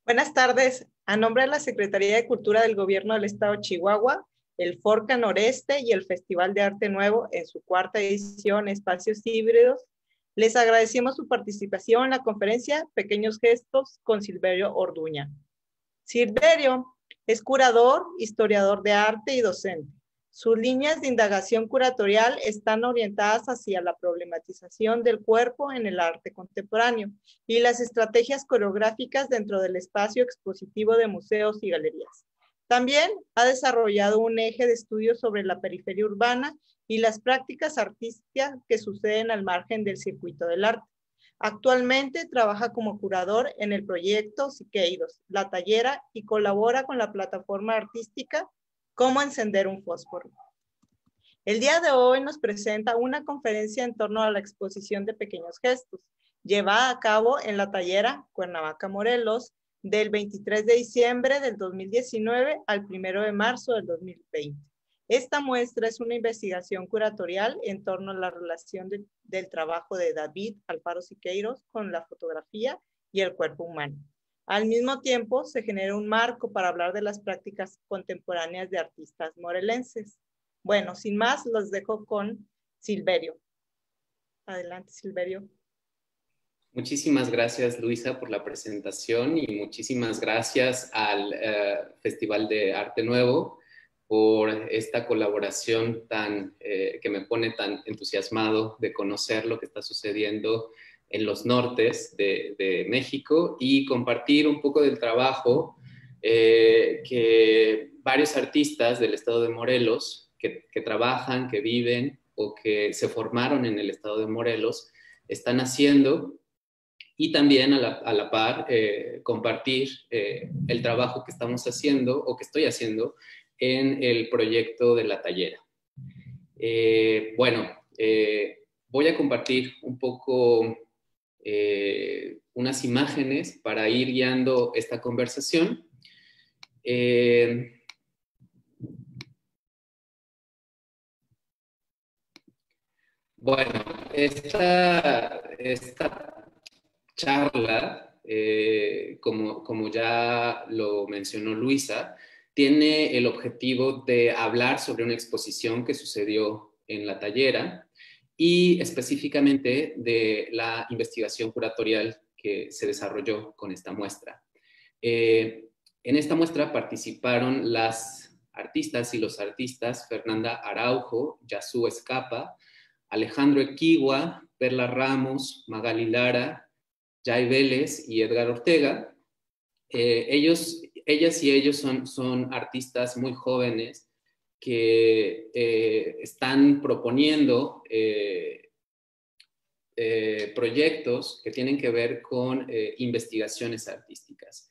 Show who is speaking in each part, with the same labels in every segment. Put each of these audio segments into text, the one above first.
Speaker 1: Buenas tardes. A nombre de la Secretaría de Cultura del Gobierno del Estado de Chihuahua, el Forca Noreste y el Festival de Arte Nuevo en su cuarta edición Espacios Híbridos, les agradecemos su participación en la conferencia Pequeños Gestos con Silverio Orduña. Silverio es curador, historiador de arte y docente. Sus líneas de indagación curatorial están orientadas hacia la problematización del cuerpo en el arte contemporáneo y las estrategias coreográficas dentro del espacio expositivo de museos y galerías. También ha desarrollado un eje de estudios sobre la periferia urbana y las prácticas artísticas que suceden al margen del circuito del arte. Actualmente trabaja como curador en el proyecto Siqueiros, La Tallera, y colabora con la plataforma artística Cómo encender un fósforo. El día de hoy nos presenta una conferencia en torno a la exposición de pequeños gestos, llevada a cabo en La Tallera, Cuernavaca, Morelos, del 23 de diciembre del 2019 al 1 de marzo del 2020. Esta muestra es una investigación curatorial en torno a la relación del trabajo de David Alfaro Siqueiros con la fotografía y el cuerpo humano. Al mismo tiempo, se genera un marco para hablar de las prácticas contemporáneas de artistas morelenses. Bueno, sin más, los dejo con Silverio. Adelante, Silverio.
Speaker 2: Muchísimas gracias, Luisa, por la presentación y muchísimas gracias al Festival de Arte Nuevo por esta colaboración que me pone tan entusiasmado de conocer lo que está sucediendo en los nortes de México y compartir un poco del trabajo que varios artistas del estado de Morelos que trabajan, que viven o que se formaron en el estado de Morelos están haciendo, y también a la par compartir el trabajo que estamos haciendo o que estoy haciendo en el proyecto de La Tallera. Voy a compartir un poco unas imágenes para ir guiando esta conversación. Bueno, esta charla, como ya lo mencionó Luisa, tiene el objetivo de hablar sobre una exposición que sucedió en La Tallera y específicamente de la investigación curatorial que se desarrolló con esta muestra. En esta muestra participaron las artistas y los artistas Fernanda Araujo, Yasú Escapa, Alejandro Equigua, Perla Ramos, Magali Lara, Jay Vélez y Edgar Ortega. Ellas y ellos son artistas muy jóvenes que están proponiendo proyectos que tienen que ver con investigaciones artísticas.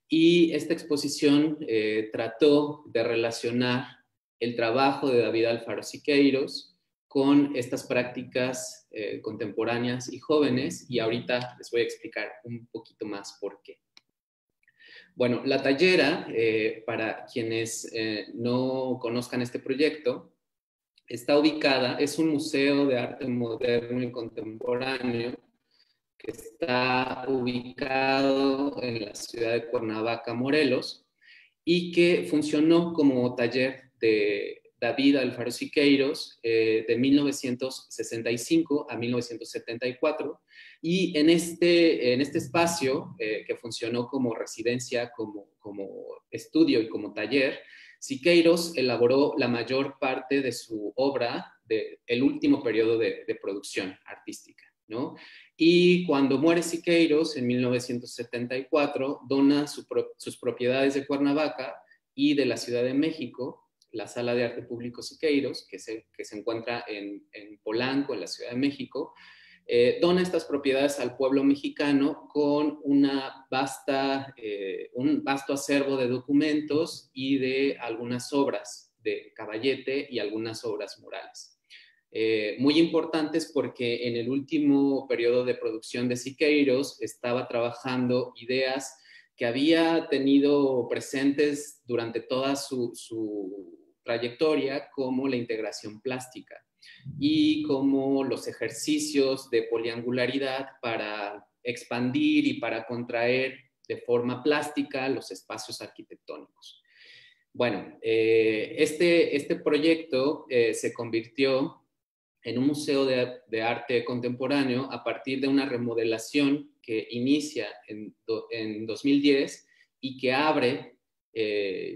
Speaker 2: Y esta exposición trató de relacionar el trabajo de David Alfaro Siqueiros con estas prácticas contemporáneas y jóvenes, y ahorita les voy a explicar un poquito más por qué. Bueno, La Tallera, para quienes no conozcan este proyecto, está ubicada, es un museo de arte moderno y contemporáneo que está ubicado en la ciudad de Cuernavaca, Morelos, y que funcionó como taller de David Alfaro Siqueiros de 1965 a 1974, y en este espacio que funcionó como residencia, como estudio y como taller, Siqueiros elaboró la mayor parte de su obra del último periodo de producción artística, ¿no? Y cuando muere Siqueiros en 1974, dona sus propiedades de Cuernavaca y de la Ciudad de México, la Sala de Arte Público Siqueiros, que se encuentra en Polanco, en la Ciudad de México, dona estas propiedades al pueblo mexicano con un vasto acervo de documentos y de algunas obras de Caballete y algunas obras murales. Muy importantes porque en el último periodo de producción de Siqueiros estaba trabajando ideas que había tenido presentes durante toda su trayectoria, como la integración plástica y como los ejercicios de poliangularidad para expandir y para contraer de forma plástica los espacios arquitectónicos. Bueno, este proyecto se convirtió en un museo de arte contemporáneo a partir de una remodelación que inicia en 2010 y que abre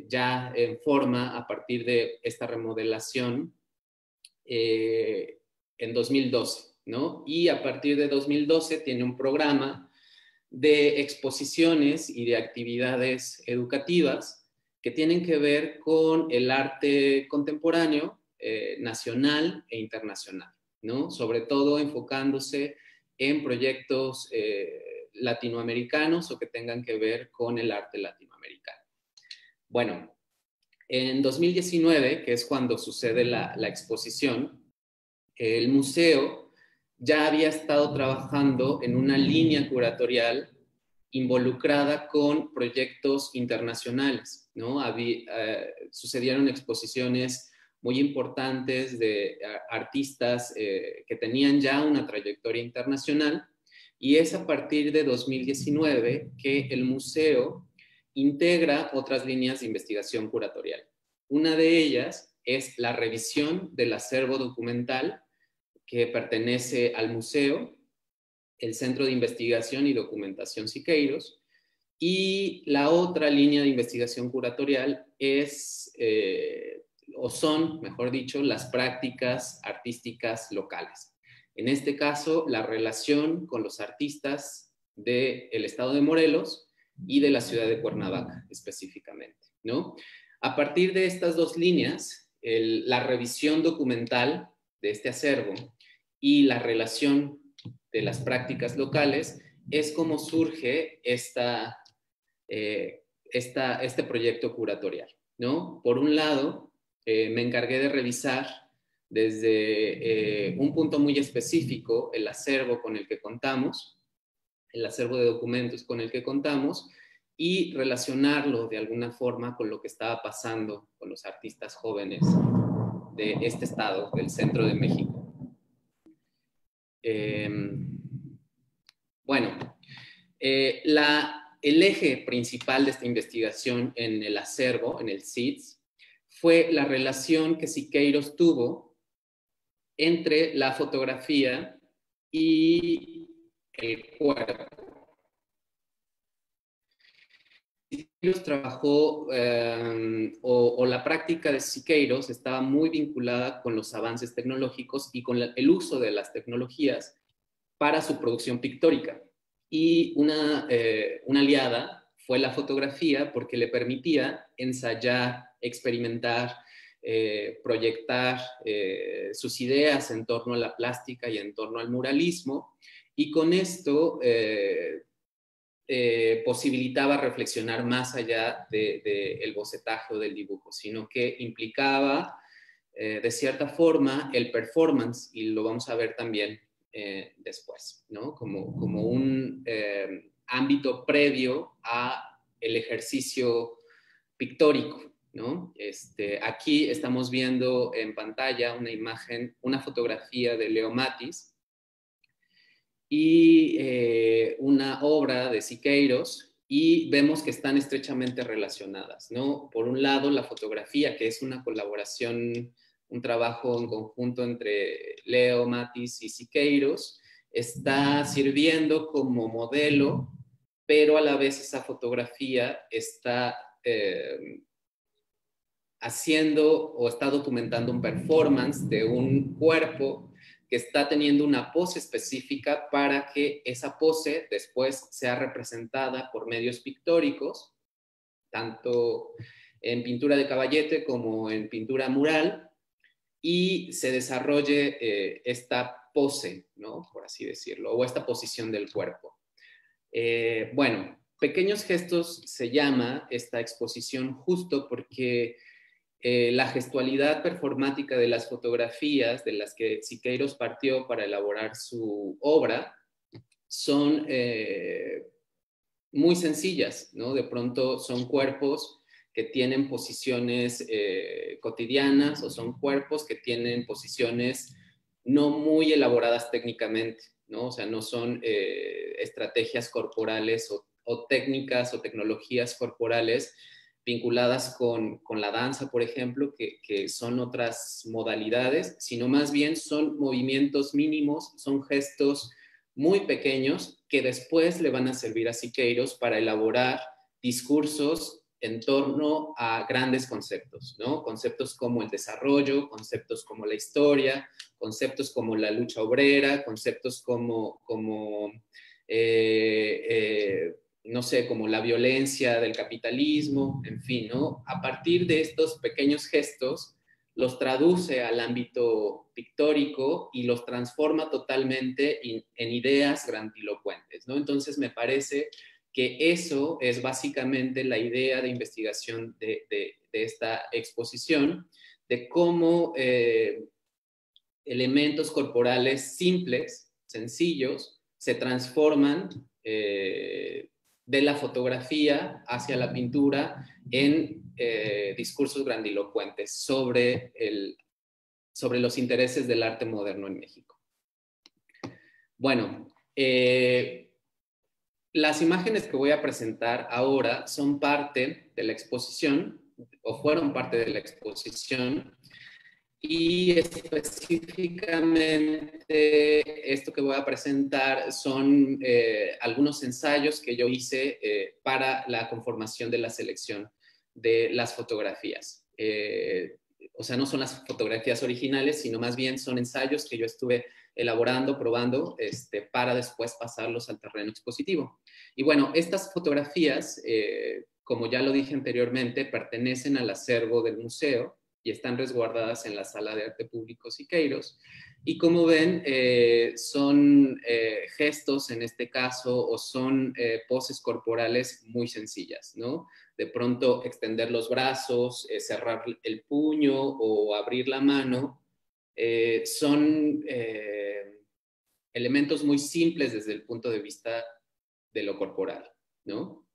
Speaker 2: ya en forma a partir de esta remodelación en 2012, ¿no? Y a partir de 2012 tiene un programa de exposiciones y de actividades educativas que tienen que ver con el arte contemporáneo nacional e internacional, ¿no? Sobre todo enfocándose en proyectos latinoamericanos o que tengan que ver con el arte latinoamericano. Bueno, en 2019, que es cuando sucede la exposición, el museo ya había estado trabajando en una línea curatorial involucrada con proyectos internacionales, ¿no? Sucedieron exposiciones muy importantes de artistas que tenían ya una trayectoria internacional, y es a partir de 2019 que el museo integra otras líneas de investigación curatorial. Una de ellas es la revisión del acervo documental que pertenece al museo, el Centro de Investigación y Documentación Siqueiros, y la otra línea de investigación curatorial es, o son, mejor dicho, las prácticas artísticas locales. En este caso, la relación con los artistas del estado de Morelos y de la ciudad de Cuernavaca, específicamente, ¿no? A partir de estas dos líneas, la revisión documental de este acervo y la relación de las prácticas locales es como surge este proyecto curatorial, ¿no? Por un lado, me encargué de revisar desde un punto muy específico el acervo con el que contamos, el acervo de documentos con el que contamos, y relacionarlo de alguna forma con lo que estaba pasando con los artistas jóvenes de este estado, del centro de México. Bueno, el eje principal de esta investigación en el acervo, en el CIDS, fue la relación que Siqueiros tuvo entre la fotografía y el cuerpo. Siqueiros trabajó, o la práctica de Siqueiros estaba muy vinculada con los avances tecnológicos y con el uso de las tecnologías para su producción pictórica. Y una aliada fue la fotografía, porque le permitía ensayar, experimentar, proyectar sus ideas en torno a la plástica y en torno al muralismo, y con esto posibilitaba reflexionar más allá del bocetaje o del dibujo, sino que implicaba de cierta forma el performance, y lo vamos a ver también después, ¿no? Como un ámbito previo a el ejercicio pictórico, ¿no? Aquí estamos viendo en pantalla una imagen, una fotografía de Leo Matis y una obra de Siqueiros, y vemos que están estrechamente relacionadas, ¿no? Por un lado, la fotografía, que es una colaboración, un trabajo en conjunto entre Leo Matis y Siqueiros, está sirviendo como modelo, pero a la vez esa fotografía está haciendo o está documentando un performance de un cuerpo que está teniendo una pose específica para que esa pose después sea representada por medios pictóricos, tanto en pintura de Caballete como en pintura mural, y se desarrolle esta pose, ¿no? Por así decirlo, o esta posición del cuerpo. Bueno, Pequeños Gestos se llama esta exposición justo porque La gestualidad performática de las fotografías de las que Siqueiros partió para elaborar su obra son muy sencillas, ¿no? De pronto son cuerpos que tienen posiciones cotidianas o son cuerpos que tienen posiciones no muy elaboradas técnicamente, ¿no? O sea, no son estrategias corporales o técnicas o tecnologías corporales vinculadas con la danza, por ejemplo, que son otras modalidades, sino más bien son movimientos mínimos, son gestos muy pequeños que después le van a servir a Siqueiros para elaborar discursos en torno a grandes conceptos, ¿no? Conceptos como el desarrollo, conceptos como la historia, conceptos como la lucha obrera, conceptos como no sé, como la violencia del capitalismo, en fin, ¿no? A partir de estos pequeños gestos, los traduce al ámbito pictórico y los transforma totalmente en ideas grandilocuentes, ¿no? Entonces me parece que eso es básicamente la idea de investigación de esta exposición, de cómo elementos corporales simples, sencillos, se transforman de la fotografía hacia la pintura en discursos grandilocuentes sobre los intereses del arte moderno en México. Bueno, las imágenes que voy a presentar ahora son parte de la exposición, o fueron parte de la exposición, y específicamente esto que voy a presentar son algunos ensayos que yo hice para la conformación de la selección de las fotografías. O sea, no son las fotografías originales, sino más bien son ensayos que yo estuve elaborando, probando, para después pasarlos al terreno expositivo. Y bueno, estas fotografías, como ya lo dije anteriormente, pertenecen al acervo del museo y están resguardadas en la Sala de Arte Público Siqueiros. Y como ven, son gestos en este caso o son poses corporales muy sencillas, ¿no? De pronto extender los brazos, cerrar el puño o abrir la mano, son elementos muy simples desde el punto de vista de lo corporal, ¿no?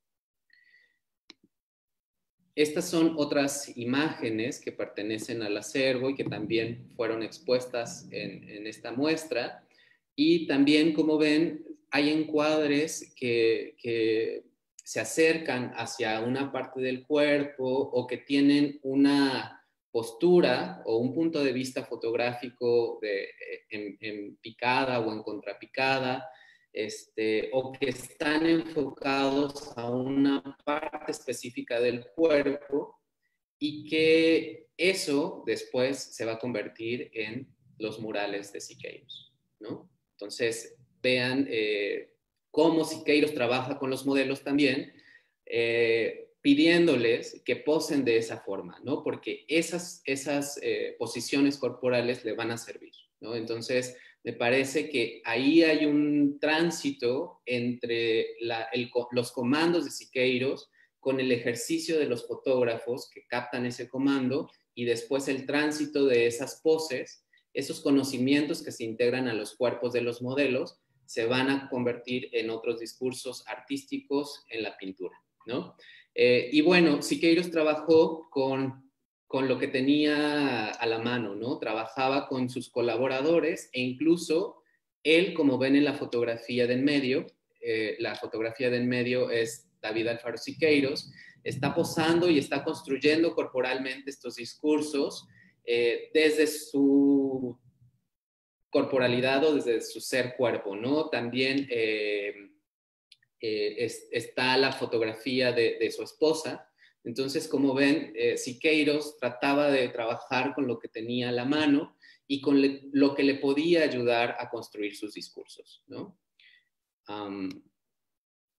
Speaker 2: Estas son otras imágenes que pertenecen al acervo y que también fueron expuestas en esta muestra. Y también, como ven, hay encuadres que se acercan hacia una parte del cuerpo o que tienen una postura o un punto de vista fotográfico en picada o en contrapicada, o que están enfocados a una parte específica del cuerpo y que eso después se va a convertir en los murales de Siqueiros, ¿no? Entonces, vean cómo Siqueiros trabaja con los modelos también, pidiéndoles que posen de esa forma, ¿no? Porque esas posiciones corporales le van a servir, ¿no? Entonces, me parece que ahí hay un tránsito entre los comandos de Siqueiros con el ejercicio de los fotógrafos que captan ese comando y después el tránsito de esas poses, esos conocimientos que se integran a los cuerpos de los modelos, se van a convertir en otros discursos artísticos en la pintura, ¿no? Y bueno, Siqueiros trabajó con lo que tenía a la mano, ¿no? Trabajaba con sus colaboradores e incluso él, como ven en la fotografía del medio, la fotografía del medio es David Alfaro Siqueiros, está posando y está construyendo corporalmente estos discursos desde su corporalidad o desde su ser cuerpo, ¿no? También está la fotografía de su esposa. Entonces, como ven, Siqueiros trataba de trabajar con lo que tenía a la mano y con lo que le podía ayudar a construir sus discursos, ¿no?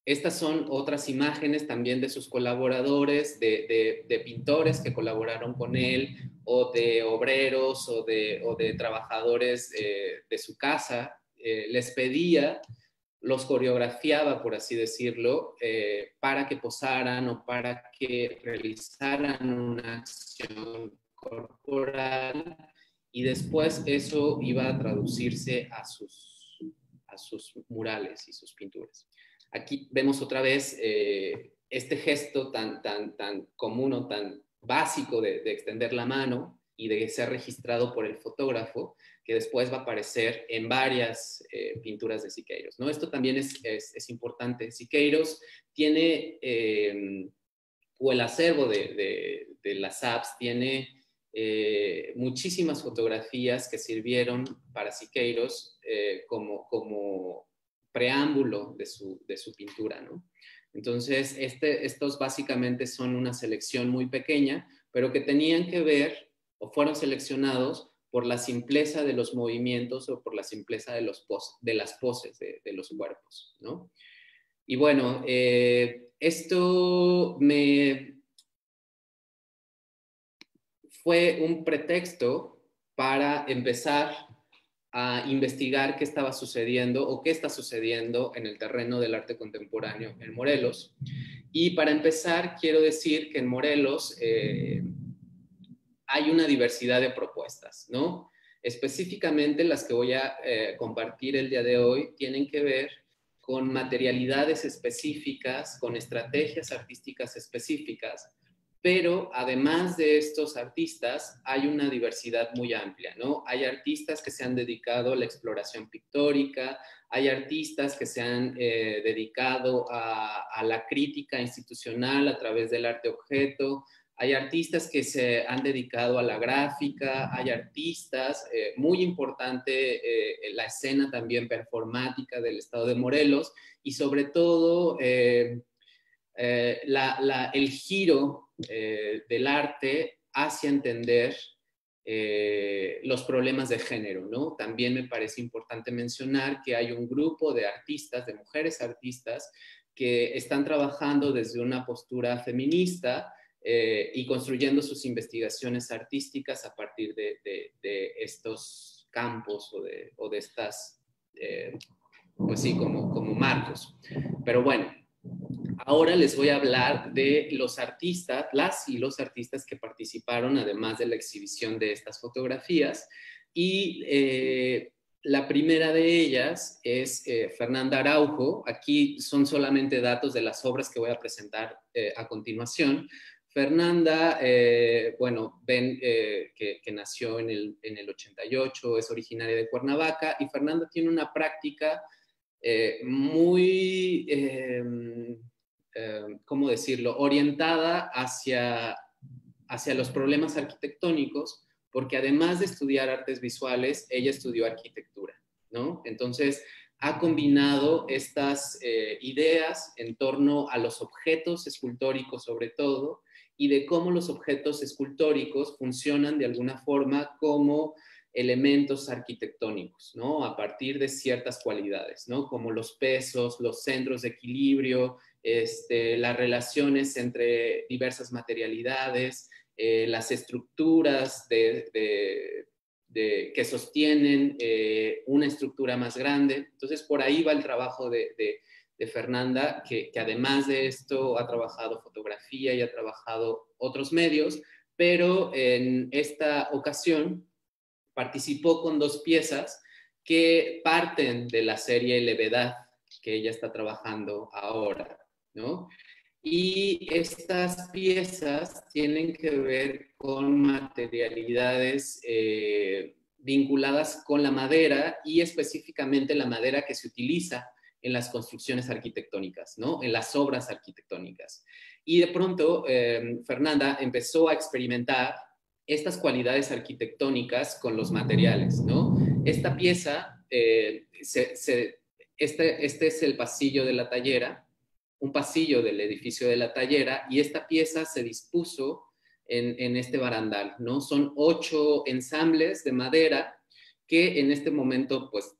Speaker 2: Estas son otras imágenes también de sus colaboradores, de pintores que colaboraron con él, o de obreros o de trabajadores de su casa. Les pedía los coreografiaba, por así decirlo, para que posaran o para que realizaran una acción corporal, y después eso iba a traducirse a sus murales y sus pinturas. Aquí vemos otra vez este gesto tan común o tan básico de extender la mano y de ser registrado por el fotógrafo, que después va a aparecer en varias pinturas de Siqueiros, ¿no? Esto también es importante. Siqueiros tiene, o el acervo de las apps tiene muchísimas fotografías que sirvieron para Siqueiros como preámbulo de su pintura, ¿no? Entonces, estos básicamente son una selección muy pequeña, pero que tenían que ver o fueron seleccionados por la simpleza de los movimientos o por la simpleza de las poses de los cuerpos, ¿no? Y bueno, esto fue un pretexto para empezar a investigar qué estaba sucediendo o qué está sucediendo en el terreno del arte contemporáneo en Morelos. Y para empezar, quiero decir que en Morelos hay una diversidad de propuestas, ¿no? Específicamente las que voy a compartir el día de hoy tienen que ver con materialidades específicas, con estrategias artísticas específicas, pero además de estos artistas hay una diversidad muy amplia, ¿no? Hay artistas que se han dedicado a la exploración pictórica, hay artistas que se han dedicado a la crítica institucional a través del arte objeto, hay artistas que se han dedicado a la gráfica, hay artistas, muy importante la escena también performática del estado de Morelos, y sobre todo el giro del arte hacia entender los problemas de género, ¿no? También me parece importante mencionar que hay un grupo de artistas, de mujeres artistas, que están trabajando desde una postura feminista y construyendo sus investigaciones artísticas a partir de estos campos o de estas, pues sí, como marcos. Pero bueno, ahora les voy a hablar de los artistas, las y los artistas que participaron, además de la exhibición de estas fotografías. Y la primera de ellas es Fernanda Araujo. Aquí son solamente datos de las obras que voy a presentar a continuación. Fernanda, bueno, ven que nació en el 88, es originaria de Cuernavaca, y Fernanda tiene una práctica muy, ¿cómo decirlo?, orientada hacia los problemas arquitectónicos, porque además de estudiar artes visuales, ella estudió arquitectura, ¿no? Entonces, ha combinado estas ideas en torno a los objetos escultóricos sobre todo, y de cómo los objetos escultóricos funcionan de alguna forma como elementos arquitectónicos, ¿no? A partir de ciertas cualidades, ¿no? Como los pesos, los centros de equilibrio, las relaciones entre diversas materialidades, las estructuras que sostienen una estructura más grande. Entonces, por ahí va el trabajo de Fernanda, que además de esto ha trabajado fotografía y ha trabajado otros medios, pero en esta ocasión participó con 2 piezas que parten de la serie Levedad que ella está trabajando ahora, ¿no? Y estas piezas tienen que ver con materialidades vinculadas con la madera, y específicamente la madera que se utiliza en las construcciones arquitectónicas, ¿no? En las obras arquitectónicas. Y de pronto Fernanda empezó a experimentar estas cualidades arquitectónicas con los materiales, ¿no? Esta pieza, este es el pasillo de la Tallera, un pasillo del edificio de la Tallera, y esta pieza se dispuso en este barandal, ¿no? Son 8 ensambles de madera que en este momento, pues,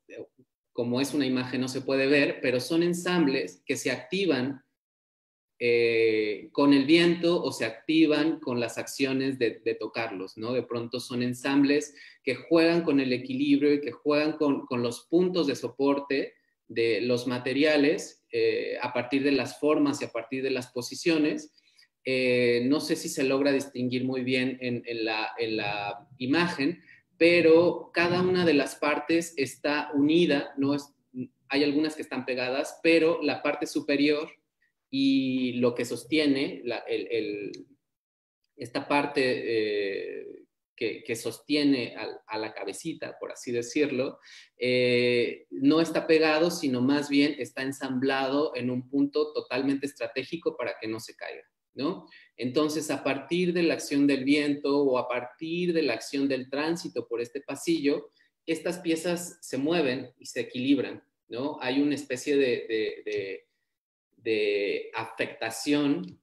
Speaker 2: como es una imagen no se puede ver, pero son ensambles que se activan con el viento o se activan con las acciones de tocarlos, ¿no? De pronto son ensambles que juegan con el equilibrio y que juegan con los puntos de soporte de los materiales a partir de las formas y a partir de las posiciones. No sé si se logra distinguir muy bien en la imagen, pero cada una de las partes está unida, no es, hay algunas que están pegadas, pero la parte superior y lo que sostiene, esta parte que sostiene a la cabecita, por así decirlo, no está pegado, sino más bien está ensamblado en un punto totalmente estratégico para que no se caiga, ¿no? Entonces, a partir de la acción del viento o a partir de la acción del tránsito por este pasillo, estas piezas se mueven y se equilibran, ¿no? Hay una especie de afectación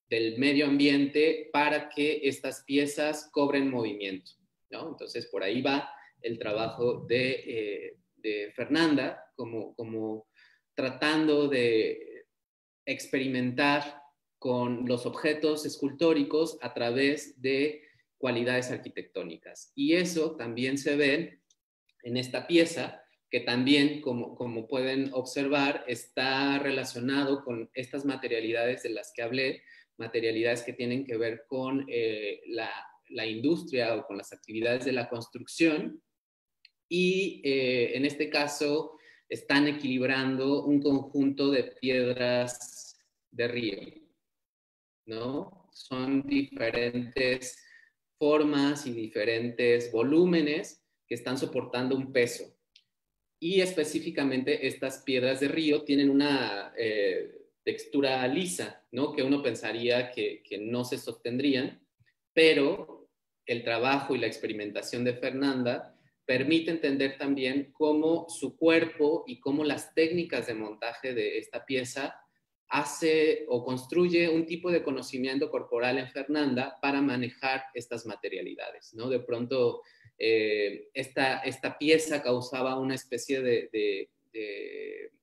Speaker 2: del medio ambiente para que estas piezas cobren movimiento, ¿no? Entonces, por ahí va el trabajo de Fernanda, como tratando de experimentar con los objetos escultóricos a través de cualidades arquitectónicas. Y eso también se ve en esta pieza, que también, como pueden observar, está relacionado con estas materialidades de las que hablé, materialidades que tienen que ver con la industria o con las actividades de la construcción, y en este caso están equilibrando un conjunto de piedras de río, ¿no? Son diferentes formas y diferentes volúmenes que están soportando un peso. Y específicamente estas piedras de río tienen una textura lisa, ¿no? Que uno pensaría que no se sostendrían, pero el trabajo y la experimentación de Fernanda permite entender también cómo su cuerpo y cómo las técnicas de montaje de esta pieza hace o construye un tipo de conocimiento corporal en Fernanda para manejar estas materialidades, ¿no? De pronto, esta pieza causaba una especie de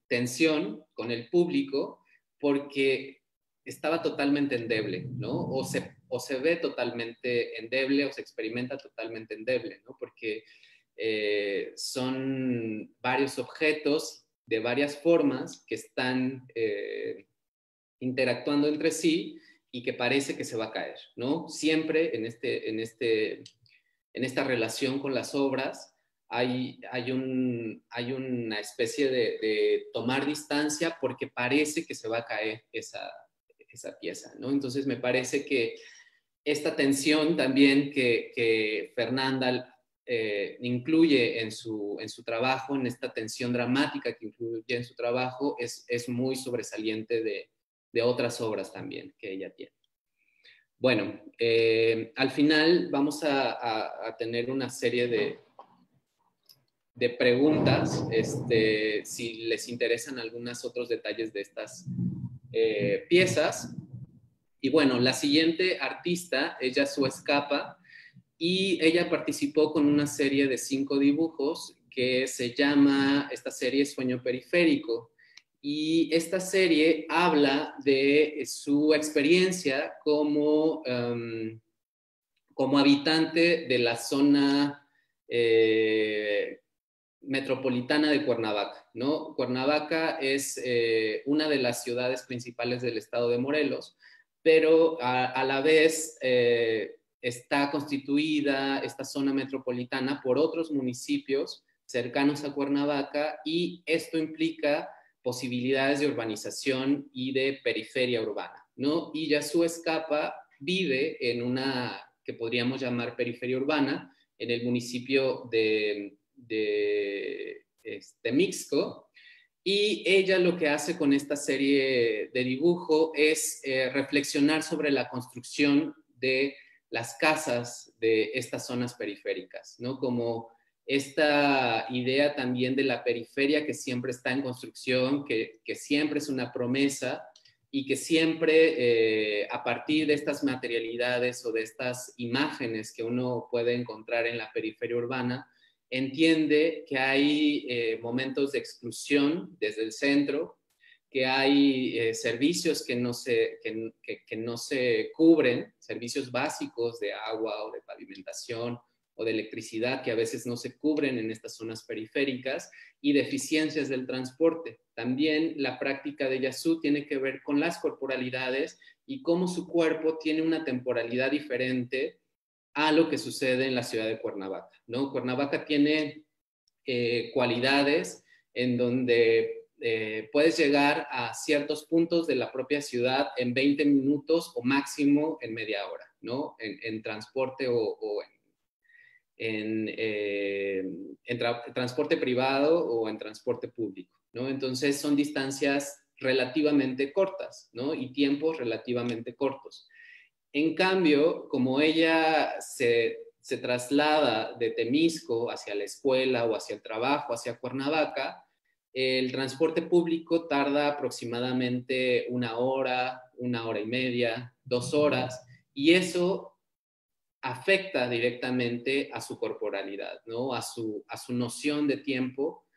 Speaker 2: tensión con el público porque estaba totalmente endeble, ¿no? O se ve totalmente endeble o se experimenta totalmente endeble, ¿no? Porque son varios objetos de varias formas que están interactuando entre sí y que parece que se va a caer, ¿no? Siempre en esta relación con las obras hay una especie de tomar distancia porque parece que se va a caer esa pieza, ¿no? Entonces me parece que esta tensión también que Fernanda incluye en su trabajo, en esta tensión dramática que incluye en su trabajo, es muy sobresaliente de otras obras también que ella tiene. Bueno, al final vamos a tener una serie de preguntas, si les interesan algunos otros detalles de estas piezas. Y bueno, la siguiente artista, ella Yasúa Escapa, y ella participó con una serie de 5 dibujos que se llama, esta serie Sueño Periférico. Y esta serie habla de su experiencia como habitante de la zona metropolitana de Cuernavaca, ¿no? Cuernavaca es una de las ciudades principales del estado de Morelos, pero a la vez está constituida esta zona metropolitana por otros municipios cercanos a Cuernavaca, y esto implica posibilidades de urbanización y de periferia urbana, ¿no? Y Yasúa Escapa vive en una que podríamos llamar periferia urbana, en el municipio de Mixco, y ella lo que hace con esta serie de dibujo es reflexionar sobre la construcción de las casas de estas zonas periféricas, ¿no? Como esta idea también de la periferia que siempre está en construcción, que siempre es una promesa, y que siempre a partir de estas materialidades o de estas imágenes que uno puede encontrar en la periferia urbana, entiende que hay momentos de exclusión desde el centro, que hay servicios que no se cubren, servicios básicos de agua o de pavimentación o de electricidad que a veces no se cubren en estas zonas periféricas, y deficiencias del transporte. También la práctica de Yazoo tiene que ver con las corporalidades y cómo su cuerpo tiene una temporalidad diferente a lo que sucede en la ciudad de Cuernavaca, ¿no? Cuernavaca tiene cualidades en donde puedes llegar a ciertos puntos de la propia ciudad en 20 minutos o máximo en media hora, ¿no? En transporte o transporte privado o en transporte público, ¿no? Entonces son distancias relativamente cortas, ¿no? Y tiempos relativamente cortos. En cambio, como ella se traslada de Temisco hacia la escuela o hacia el trabajo, hacia Cuernavaca, el transporte público tarda aproximadamente una hora y media, 2 horas, y eso afecta directamente a su corporalidad, ¿no? A su noción de tiempo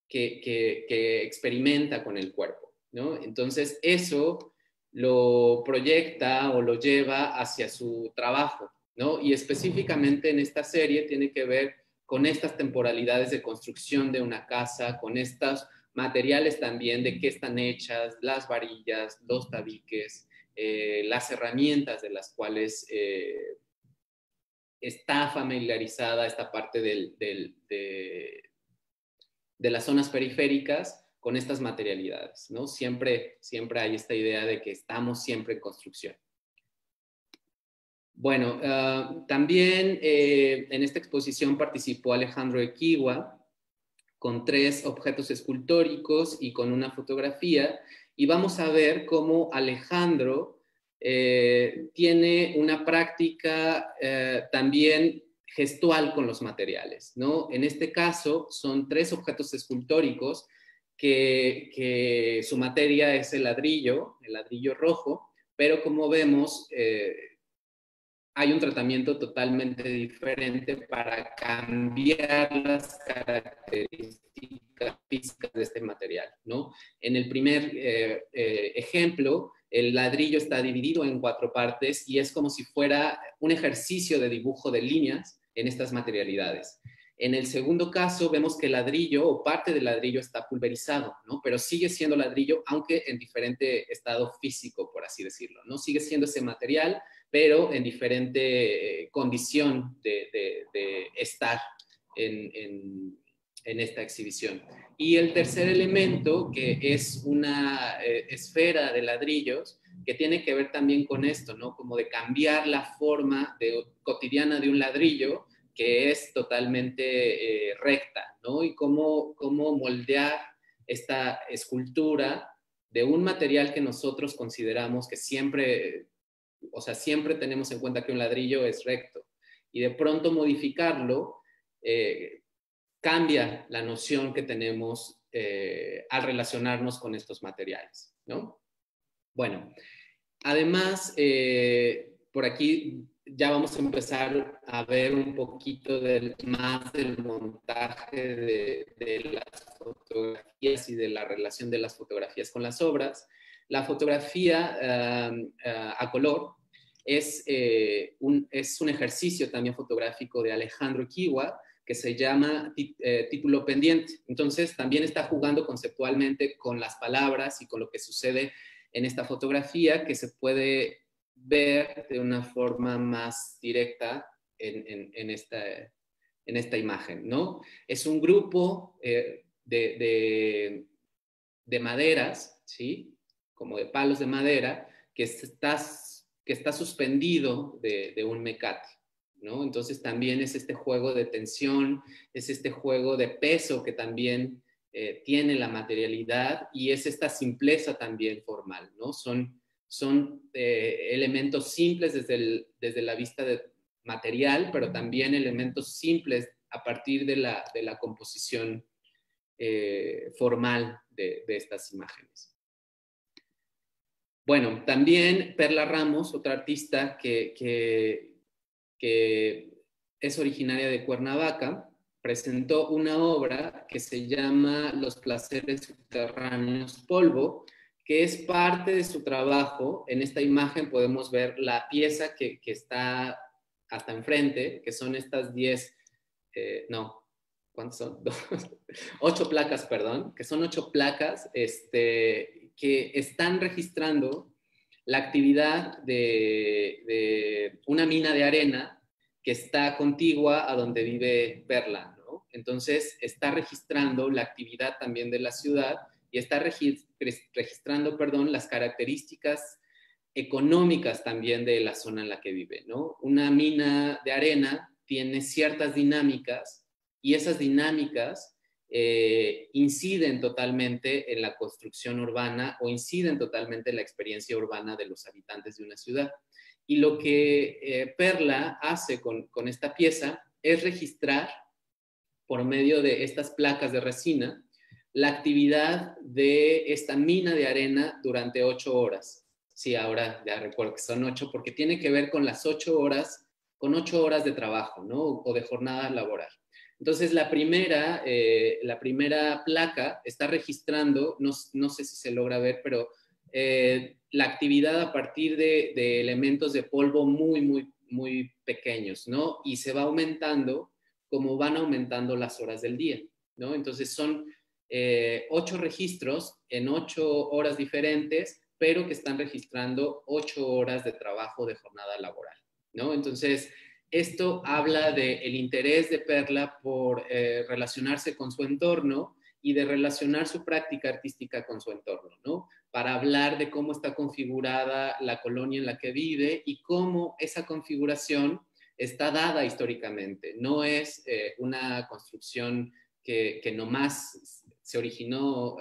Speaker 2: que experimenta con el cuerpo, ¿no? Entonces, eso lo proyecta o lo lleva hacia su trabajo, ¿no? Y específicamente en esta serie tiene que ver con estas temporalidades de construcción de una casa, con estos materiales también de qué están hechas, las varillas, los tabiques, las herramientas de las cuales está familiarizada esta parte de las zonas periféricas con estas materialidades, ¿no? Siempre hay esta idea de que estamos siempre en construcción. Bueno, también en esta exposición participó Alejandro Equihua con 3 objetos escultóricos y con una fotografía, y vamos a ver cómo Alejandro tiene una práctica también gestual con los materiales, ¿no? En este caso son 3 objetos escultóricos que su materia es el ladrillo rojo, pero como vemos hay un tratamiento totalmente diferente para cambiar las características físicas de este material, ¿no? En el primer ejemplo, el ladrillo está dividido en 4 partes y es como si fuera un ejercicio de dibujo de líneas en estas materialidades. En el segundo caso, vemos que el ladrillo o parte del ladrillo está pulverizado, ¿no? Pero sigue siendo ladrillo, aunque en diferente estado físico, por así decirlo, ¿no? Sigue siendo ese material, pero en diferente condición de estar en esta exhibición. Y el tercer elemento, que es una esfera de ladrillos, que tiene que ver también con esto, ¿no? Como de cambiar la forma cotidiana de un ladrillo, que es totalmente recta, ¿no? Y cómo moldear esta escultura de un material que nosotros consideramos que siempre tenemos en cuenta que un ladrillo es recto, y de pronto modificarlo cambia la noción que tenemos al relacionarnos con estos materiales, ¿no? Bueno, además, por aquí ya vamos a empezar a ver un poquito más del montaje de las fotografías y de la relación de las fotografías con las obras. La fotografía a color es un ejercicio también fotográfico de Alejandro Equihua que se llama título pendiente. Entonces, también está jugando conceptualmente con las palabras y con lo que sucede en esta fotografía, que se puede ver de una forma más directa en esta imagen, ¿no? Es un grupo de maderas, ¿sí? Como de palos de madera, que está suspendido de un mecate, ¿no? Entonces también es este juego de tensión, es este juego de peso que también tiene la materialidad, y es esta simpleza también formal, ¿no? Son elementos simples desde la vista material, pero también elementos simples a partir de la composición formal de estas imágenes. Bueno, también Perla Ramos, otra artista que es originaria de Cuernavaca, presentó una obra que se llama Los placeres subterráneos polvo, que es parte de su trabajo. En esta imagen podemos ver la pieza que está hasta enfrente, que son estas 10, no, ¿cuántas son? 8 placas, perdón, que son 8 placas que están registrando la actividad de una mina de arena que está contigua a donde vive Perla, ¿no? Entonces está registrando la actividad también de la ciudad y está registrando, perdón, las características económicas también de la zona en la que vive, ¿no? Una mina de arena tiene ciertas dinámicas y esas dinámicas inciden totalmente en la construcción urbana o inciden totalmente en la experiencia urbana de los habitantes de una ciudad. Y lo que Perla hace con esta pieza es registrar por medio de estas placas de resina la actividad de esta mina de arena durante 8 horas. Sí, ahora ya recuerdo que son 8 porque tiene que ver con las 8 horas, con 8 horas de trabajo, ¿no? O de jornada laboral. Entonces, la primera placa está registrando, no sé si se logra ver, pero la actividad a partir de elementos de polvo muy, muy, muy pequeños, ¿no? Y se va aumentando como van aumentando las horas del día, ¿no? Entonces, son 8 registros en 8 horas diferentes, pero que están registrando 8 horas de trabajo de jornada laboral, ¿no? Entonces, esto habla del interés de Perla por relacionarse con su entorno y de relacionar su práctica artística con su entorno, ¿no? Para hablar de cómo está configurada la colonia en la que vive y cómo esa configuración está dada históricamente. No es una construcción que nomás se originó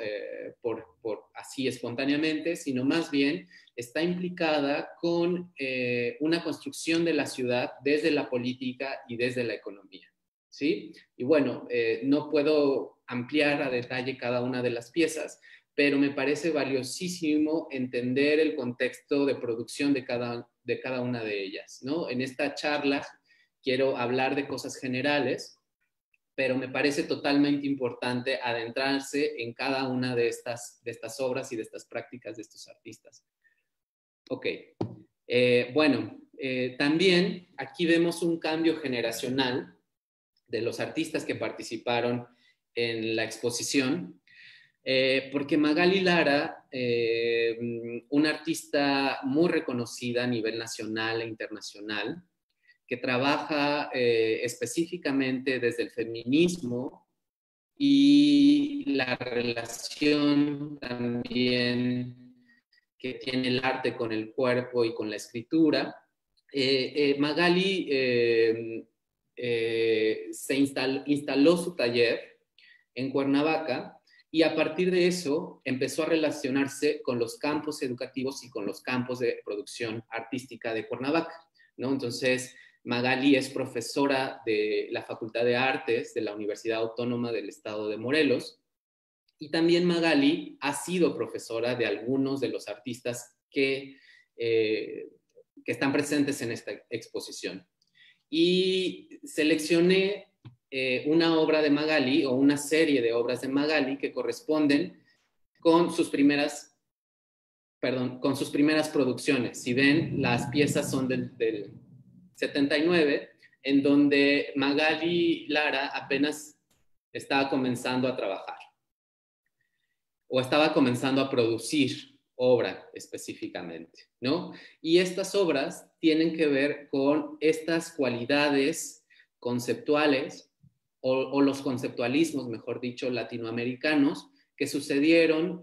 Speaker 2: por así espontáneamente, sino más bien está implicada con una construcción de la ciudad desde la política y desde la economía, ¿sí? Y bueno, no puedo ampliar a detalle cada una de las piezas, pero me parece valiosísimo entender el contexto de producción de cada una de ellas, ¿no? En esta charla quiero hablar de cosas generales, pero me parece totalmente importante adentrarse en cada una de estas obras y de estas prácticas de estos artistas. Ok, bueno, también aquí vemos un cambio generacional de los artistas que participaron en la exposición, porque Magali Lara, una artista muy reconocida a nivel nacional e internacional, que trabaja específicamente desde el feminismo y la relación también que tiene el arte con el cuerpo y con la escritura. Magali instaló su taller en Cuernavaca y a partir de eso empezó a relacionarse con los campos educativos y con los campos de producción artística de Cuernavaca, ¿no? Entonces, Magali es profesora de la Facultad de Artes de la Universidad Autónoma del Estado de Morelos y también Magali ha sido profesora de algunos de los artistas que están presentes en esta exposición. Y seleccioné una obra de Magali o una serie de obras de Magali que corresponden con sus primeras producciones. Si ven, las piezas son del 79, en donde Magali Lara apenas estaba comenzando a trabajar o estaba comenzando a producir obra específicamente, ¿no? Y estas obras tienen que ver con estas cualidades conceptuales o los conceptualismos, mejor dicho, latinoamericanos que sucedieron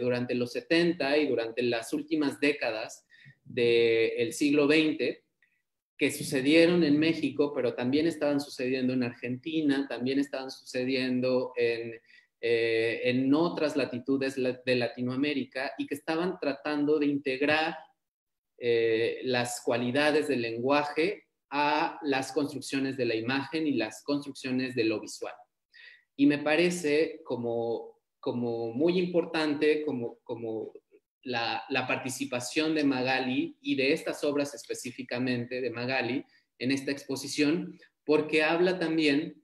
Speaker 2: durante los 70 y durante las últimas décadas del siglo XX, que sucedieron en México, pero también estaban sucediendo en Argentina, también estaban sucediendo en otras latitudes de Latinoamérica y que estaban tratando de integrar las cualidades del lenguaje a las construcciones de la imagen y las construcciones de lo visual. Y me parece como muy importante como la participación de Magali y de estas obras específicamente de Magali en esta exposición, porque habla también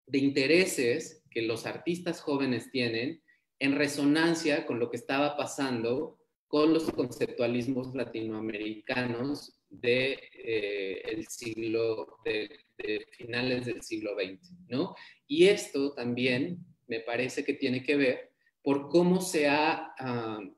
Speaker 2: de intereses que los artistas jóvenes tienen en resonancia con lo que estaba pasando con los conceptualismos latinoamericanos de finales del siglo XX, ¿no? Y esto también me parece que tiene que ver por cómo se ha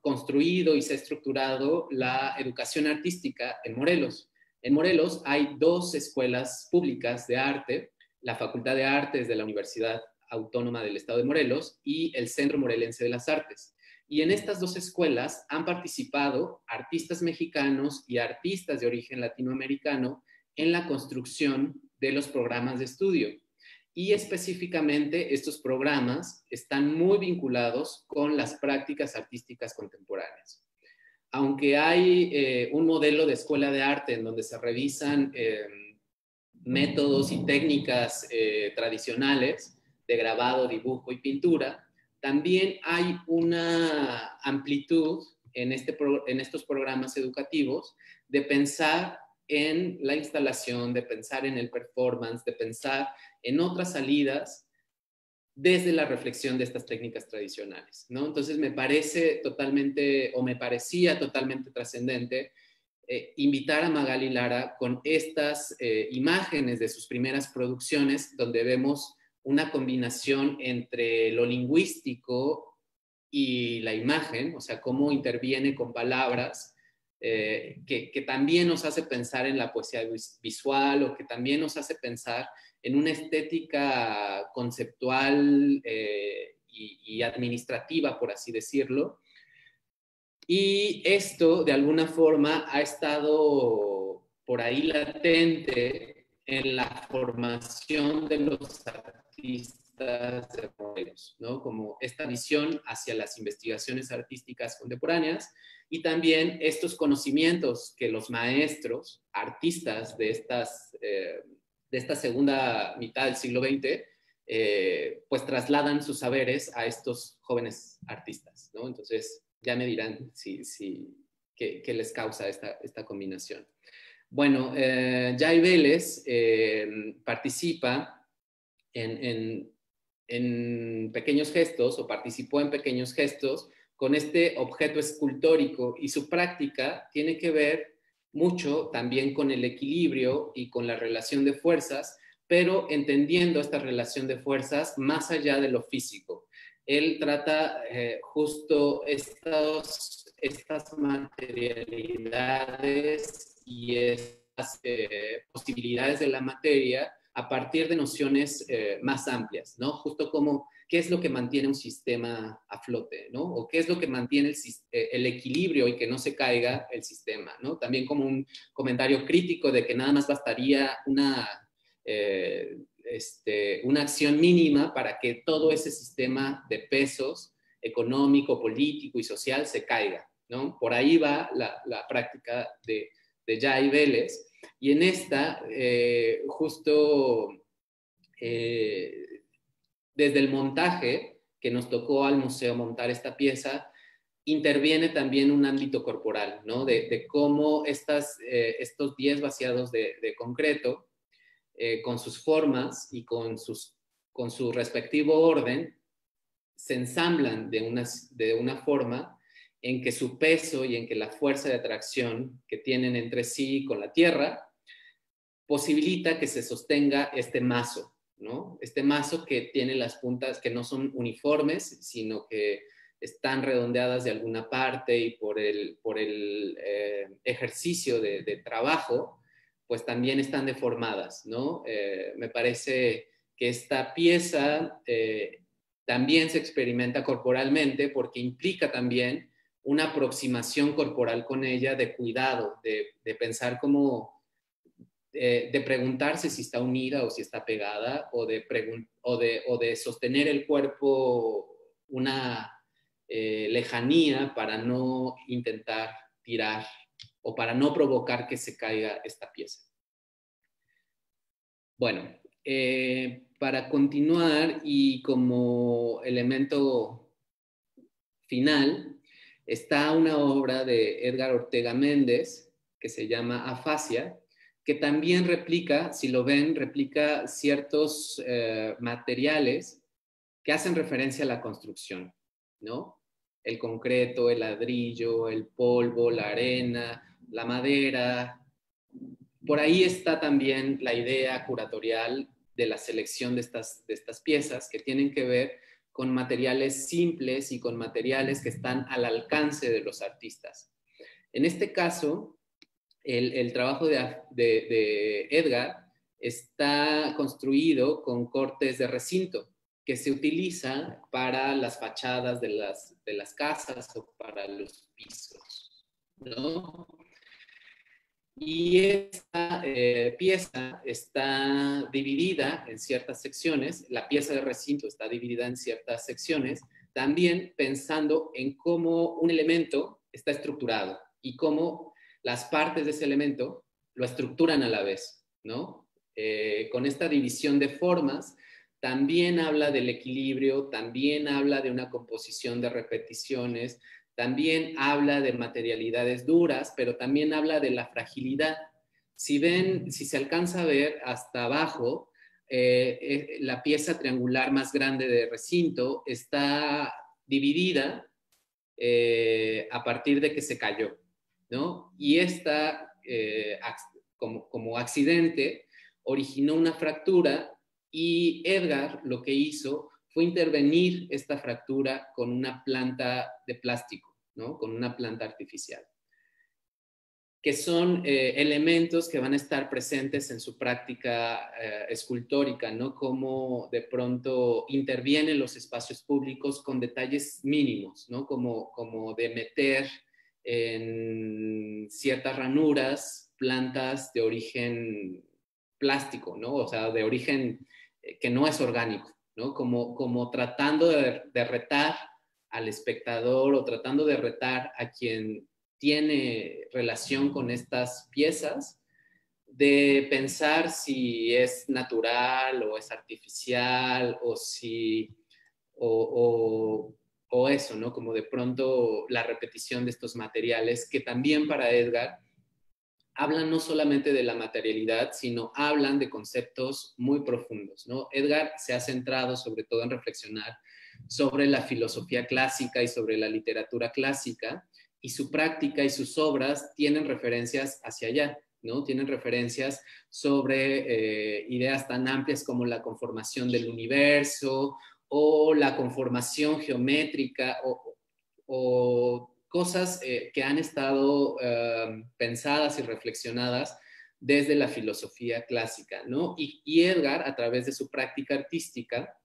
Speaker 2: construido y se ha estructurado la educación artística en Morelos. En Morelos hay dos escuelas públicas de arte, la Facultad de Artes de la Universidad Autónoma del Estado de Morelos y el Centro Morelense de las Artes. Y en estas dos escuelas han participado artistas mexicanos y artistas de origen latinoamericano en la construcción de los programas de estudio. Y específicamente estos programas están muy vinculados con las prácticas artísticas contemporáneas. Aunque hay un modelo de escuela de arte en donde se revisan métodos y técnicas tradicionales de grabado, dibujo y pintura, también hay una amplitud en estos programas educativos de pensar en la instalación, de pensar en el performance, de pensar en otras salidas desde la reflexión de estas técnicas tradicionales, ¿no? Entonces me parece totalmente, o me parecía totalmente trascendente invitar a Magali Lara con estas imágenes de sus primeras producciones, donde vemos una combinación entre lo lingüístico y la imagen, o sea, cómo interviene con palabras, que también nos hace pensar en la poesía visual, o que también nos hace pensar en una estética conceptual y administrativa, por así decirlo. Y esto, de alguna forma, ha estado por ahí latente en la formación de los artistas de Morelos, ¿no? Como esta visión hacia las investigaciones artísticas contemporáneas y también estos conocimientos que los maestros, artistas de esta segunda mitad del siglo XX, pues trasladan sus saberes a estos jóvenes artistas, ¿no? Entonces, ya me dirán qué les causa esta combinación. Bueno, Jay Vélez participa en pequeños gestos, o participó en pequeños gestos con este objeto escultórico, y su práctica tiene que ver mucho también con el equilibrio y con la relación de fuerzas, pero entendiendo esta relación de fuerzas más allá de lo físico. Él trata justo estas materialidades y estas posibilidades de la materia a partir de nociones más amplias, ¿no? Justo como qué es lo que mantiene un sistema a flote, ¿no? O qué es lo que mantiene el equilibrio y que no se caiga el sistema, ¿no? También como un comentario crítico de que nada más bastaría una acción mínima para que todo ese sistema de pesos económico, político y social se caiga, ¿no? Por ahí va la práctica de Jay Vélez. Y en esta, justo desde el montaje, que nos tocó al museo montar esta pieza, interviene también un ámbito corporal, ¿no? De cómo estos 10 vaciados de concreto, con sus formas y con su respectivo orden, se ensamblan de una forma en que su peso y en que la fuerza de atracción que tienen entre sí con la tierra posibilita que se sostenga este mazo, ¿no? Este mazo que tiene las puntas que no son uniformes, sino que están redondeadas de alguna parte, y por el ejercicio de trabajo, pues también están deformadas, ¿no? Me parece que esta pieza también se experimenta corporalmente, porque implica también una aproximación corporal con ella de cuidado, de pensar como, de preguntarse si está unida o si está pegada, o de sostener el cuerpo una lejanía para no intentar tirar o para no provocar que se caiga esta pieza. Bueno, para continuar y como elemento final, está una obra de Edgar Ortega Méndez que se llama Afasia, que también replica, si lo ven, replica ciertos materiales que hacen referencia a la construcción, ¿no? El concreto, el ladrillo, el polvo, la arena, la madera, por ahí está también la idea curatorial de la selección de estas piezas que tienen que ver con materiales simples y con materiales que están al alcance de los artistas. En este caso, el trabajo de Edgar está construido con cortes de recinto que se utiliza para las fachadas de las casas o para los pisos, ¿no? Y esta pieza está dividida en ciertas secciones, la pieza de recinto está dividida en ciertas secciones, también pensando en cómo un elemento está estructurado y cómo las partes de ese elemento lo estructuran a la vez, ¿no? Con esta división de formas, también habla del equilibrio, también habla de una composición de repeticiones, también habla de materialidades duras, pero también habla de la fragilidad. Si se alcanza a ver hasta abajo, la pieza triangular más grande de recinto está dividida a partir de que se cayó, ¿no? Y esta, como accidente, originó una fractura y Edgar lo que hizo fue intervenir esta fractura con una planta de plástico, ¿no? Con una planta artificial, que son elementos que van a estar presentes en su práctica escultórica, ¿no? Cómo de pronto intervienen los espacios públicos con detalles mínimos, ¿no? Como de meter en ciertas ranuras plantas de origen plástico, ¿no? O sea, de origen que no es orgánico, ¿no? Como tratando de retar al espectador o tratando de retar a quien tiene relación con estas piezas, de pensar si es natural o es artificial o si, o eso, ¿no? Como de pronto la repetición de estos materiales que también para Edgar hablan no solamente de la materialidad, sino hablan de conceptos muy profundos, ¿no? Edgar se ha centrado sobre todo en reflexionar sobre la filosofía clásica y sobre la literatura clásica, y su práctica y sus obras tienen referencias hacia allá, ¿no? Tienen referencias sobre ideas tan amplias como la conformación del universo o la conformación geométrica o cosas que han estado pensadas y reflexionadas desde la filosofía clásica, ¿no? Y Edgar, a través de su práctica artística,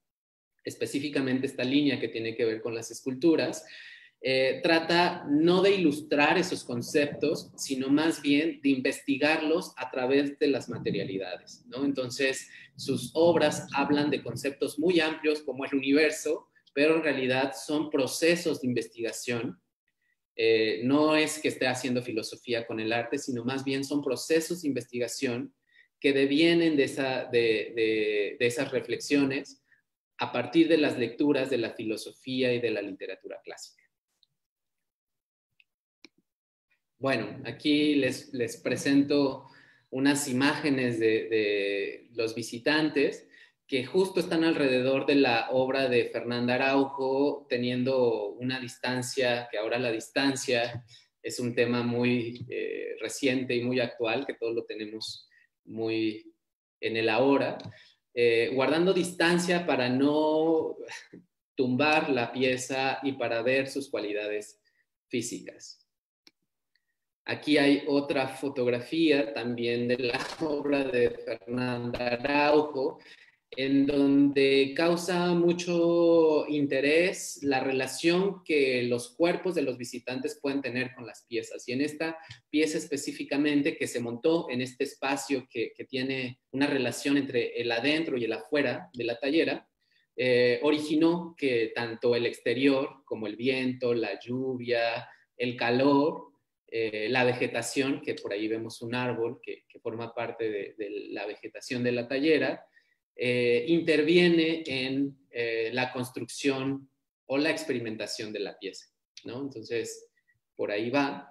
Speaker 2: específicamente esta línea que tiene que ver con las esculturas, trata no de ilustrar esos conceptos, sino más bien de investigarlos a través de las materialidades, ¿no? Entonces, sus obras hablan de conceptos muy amplios como el universo, pero en realidad son procesos de investigación. No es que esté haciendo filosofía con el arte, sino más bien son procesos de investigación que devienen de esas reflexiones a partir de las lecturas de la filosofía y de la literatura clásica. Bueno, aquí les presento unas imágenes de los visitantes que justo están alrededor de la obra de Fernanda Araujo, teniendo una distancia, que ahora la distancia es un tema muy reciente y muy actual, que todos lo tenemos muy en el ahora, guardando distancia para no tumbar la pieza y para ver sus cualidades físicas. Aquí hay otra fotografía también de la obra de Fernanda Araujo, en donde causa mucho interés la relación que los cuerpos de los visitantes pueden tener con las piezas. Y en esta pieza específicamente que se montó en este espacio que tiene una relación entre el adentro y el afuera de la tallera, originó que tanto el exterior como el viento, la lluvia, el calor, la vegetación, que por ahí vemos un árbol que forma parte de la vegetación de la tallera, interviene en la construcción o la experimentación de la pieza, ¿no? Entonces, por ahí va.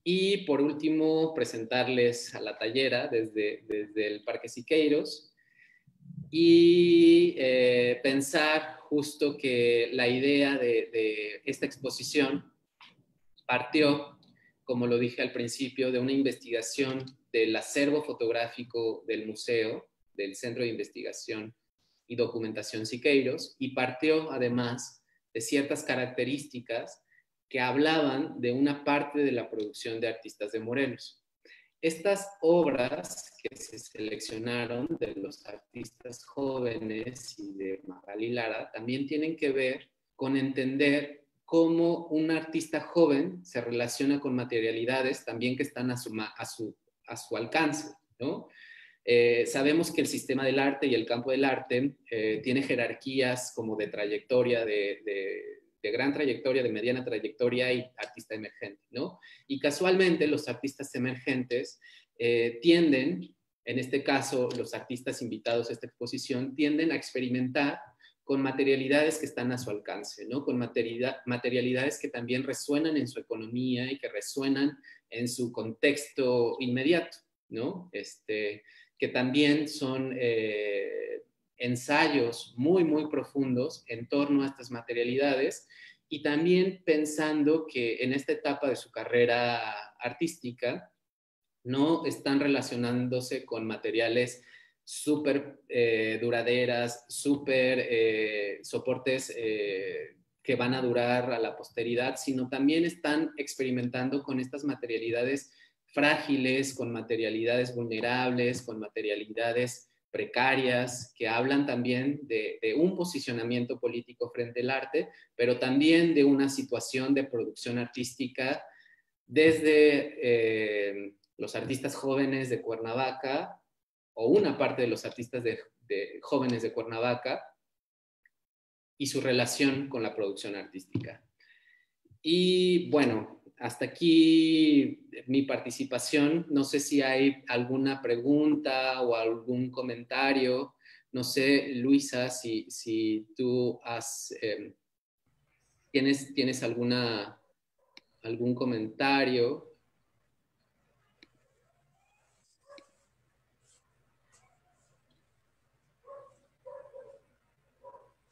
Speaker 2: Y por último, presentarles a la tallera desde el Parque Siqueiros y pensar justo que la idea de esta exposición partió como lo dije al principio, de una investigación del acervo fotográfico del museo, del Centro de Investigación y Documentación Siqueiros, y partió además de ciertas características que hablaban de una parte de la producción de artistas de Morelos. Estas obras que se seleccionaron de los artistas jóvenes y de Magali Lara también tienen que ver con entender cómo un artista joven se relaciona con materialidades también que están a su alcance, ¿no? Sabemos que el sistema del arte y el campo del arte tiene jerarquías como de trayectoria, de gran trayectoria, de mediana trayectoria y artista emergente, ¿no? Y casualmente los artistas emergentes tienden, en este caso los artistas invitados a esta exposición, tienden a experimentar con materialidades que están a su alcance, ¿no? Con materialidades que también resuenan en su economía y que resuenan en su contexto inmediato, ¿no? Que también son ensayos muy, muy profundos en torno a estas materialidades y también pensando que en esta etapa de su carrera artística no están relacionándose con materiales súper duraderas, súper soportes que van a durar a la posteridad, sino también están experimentando con estas materialidades frágiles, con materialidades vulnerables, con materialidades precarias, que hablan también de un posicionamiento político frente al arte, pero también de una situación de producción artística desde los artistas jóvenes de Cuernavaca, o una parte de los artistas de jóvenes de Cuernavaca, y su relación con la producción artística. Y bueno, hasta aquí mi participación. No sé si hay alguna pregunta o algún comentario. No sé, Luisa, si tú tienes algún comentario.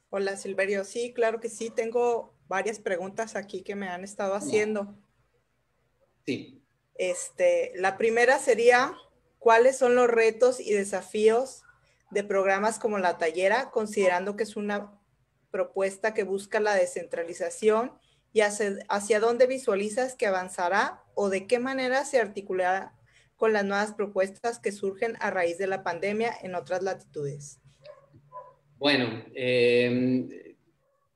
Speaker 1: Hola Silverio, sí, claro que sí, tengo varias preguntas aquí que me han estado haciendo.
Speaker 2: Sí.
Speaker 1: La primera sería, ¿cuáles son los retos y desafíos de programas como La Tallera, considerando que es una propuesta que busca la descentralización y hacia dónde visualizas que avanzará o de qué manera se articulará con las nuevas propuestas que surgen a raíz de la pandemia en otras latitudes?
Speaker 2: Bueno,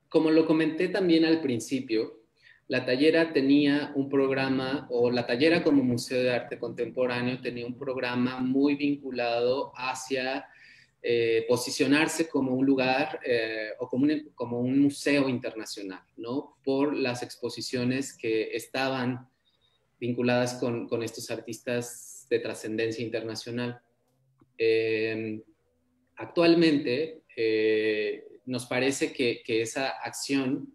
Speaker 2: como lo comenté también al principio, la Tallera tenía un programa, o la Tallera como Museo de Arte Contemporáneo tenía un programa muy vinculado hacia posicionarse como un lugar o como un museo internacional, ¿no? Por las exposiciones que estaban vinculadas con estos artistas de trascendencia internacional. Actualmente nos parece que esa acción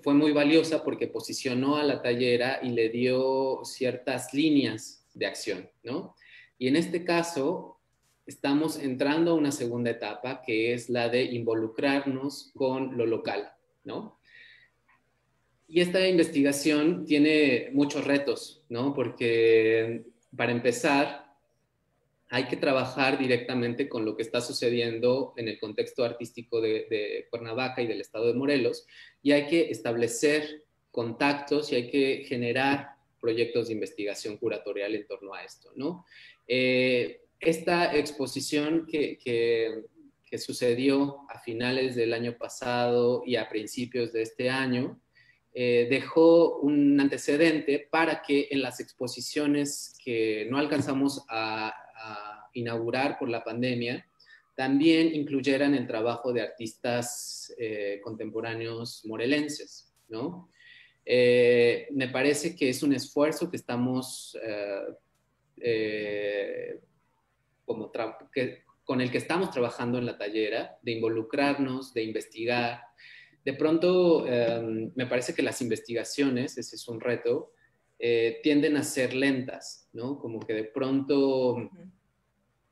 Speaker 2: fue muy valiosa porque posicionó a la Tallera y le dio ciertas líneas de acción, ¿no? Y en este caso estamos entrando a una segunda etapa que es la de involucrarnos con lo local, ¿no? Y esta investigación tiene muchos retos, ¿no? Porque para empezar, hay que trabajar directamente con lo que está sucediendo en el contexto artístico de Cuernavaca y del estado de Morelos, y hay que establecer contactos y hay que generar proyectos de investigación curatorial en torno a esto, ¿no? Esta exposición que sucedió a finales del año pasado y a principios de este año, dejó un antecedente para que en las exposiciones que no alcanzamos a inaugurar por la pandemia, también incluyeran el trabajo de artistas contemporáneos morelenses, ¿no? Me parece que es un esfuerzo que estamos con el que estamos trabajando en la Tallera, de involucrarnos, de investigar. De pronto, me parece que las investigaciones, ese es un reto, tienden a ser lentas, ¿no? Como que de pronto,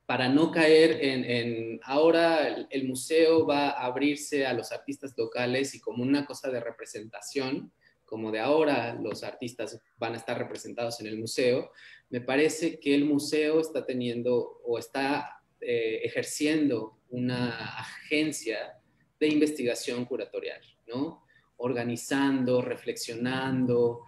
Speaker 2: para no caer ahora el museo va a abrirse a los artistas locales y como una cosa de representación, como de ahora los artistas van a estar representados en el museo, me parece que el museo está teniendo o está ejerciendo una agencia de investigación curatorial, ¿no? Organizando, reflexionando,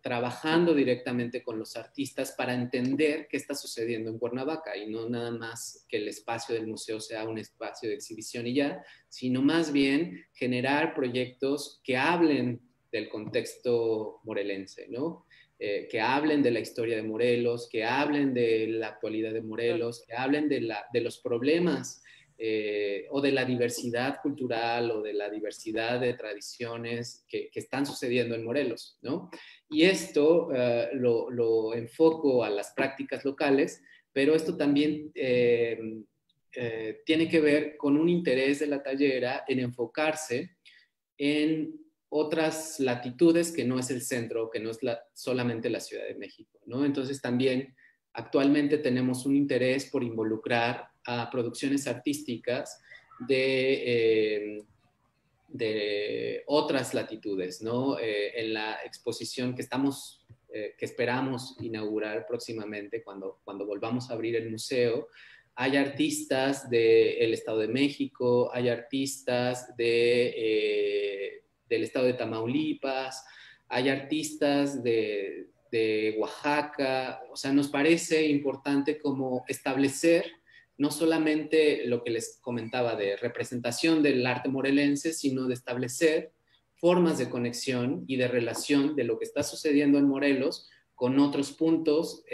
Speaker 2: trabajando directamente con los artistas para entender qué está sucediendo en Cuernavaca y no nada más que el espacio del museo sea un espacio de exhibición y ya, sino más bien generar proyectos que hablen del contexto morelense, ¿no? Que hablen de la historia de Morelos, que hablen de la actualidad de Morelos, que hablen de los problemas o de la diversidad cultural o de la diversidad de tradiciones que están sucediendo en Morelos, ¿no? Y esto lo enfoco a las prácticas locales, pero esto también tiene que ver con un interés de la tallera en enfocarse en otras latitudes que no es el centro, que no es solamente la Ciudad de México, ¿no? Entonces también actualmente tenemos un interés por involucrar a producciones artísticas de otras latitudes, ¿no? En la exposición que esperamos inaugurar próximamente cuando volvamos a abrir el museo, hay artistas del Estado de México, hay artistas del Estado de Tamaulipas, hay artistas de Oaxaca. O sea, nos parece importante como establecer no solamente lo que les comentaba de representación del arte morelense, sino de establecer formas de conexión y de relación de lo que está sucediendo en Morelos con otros puntos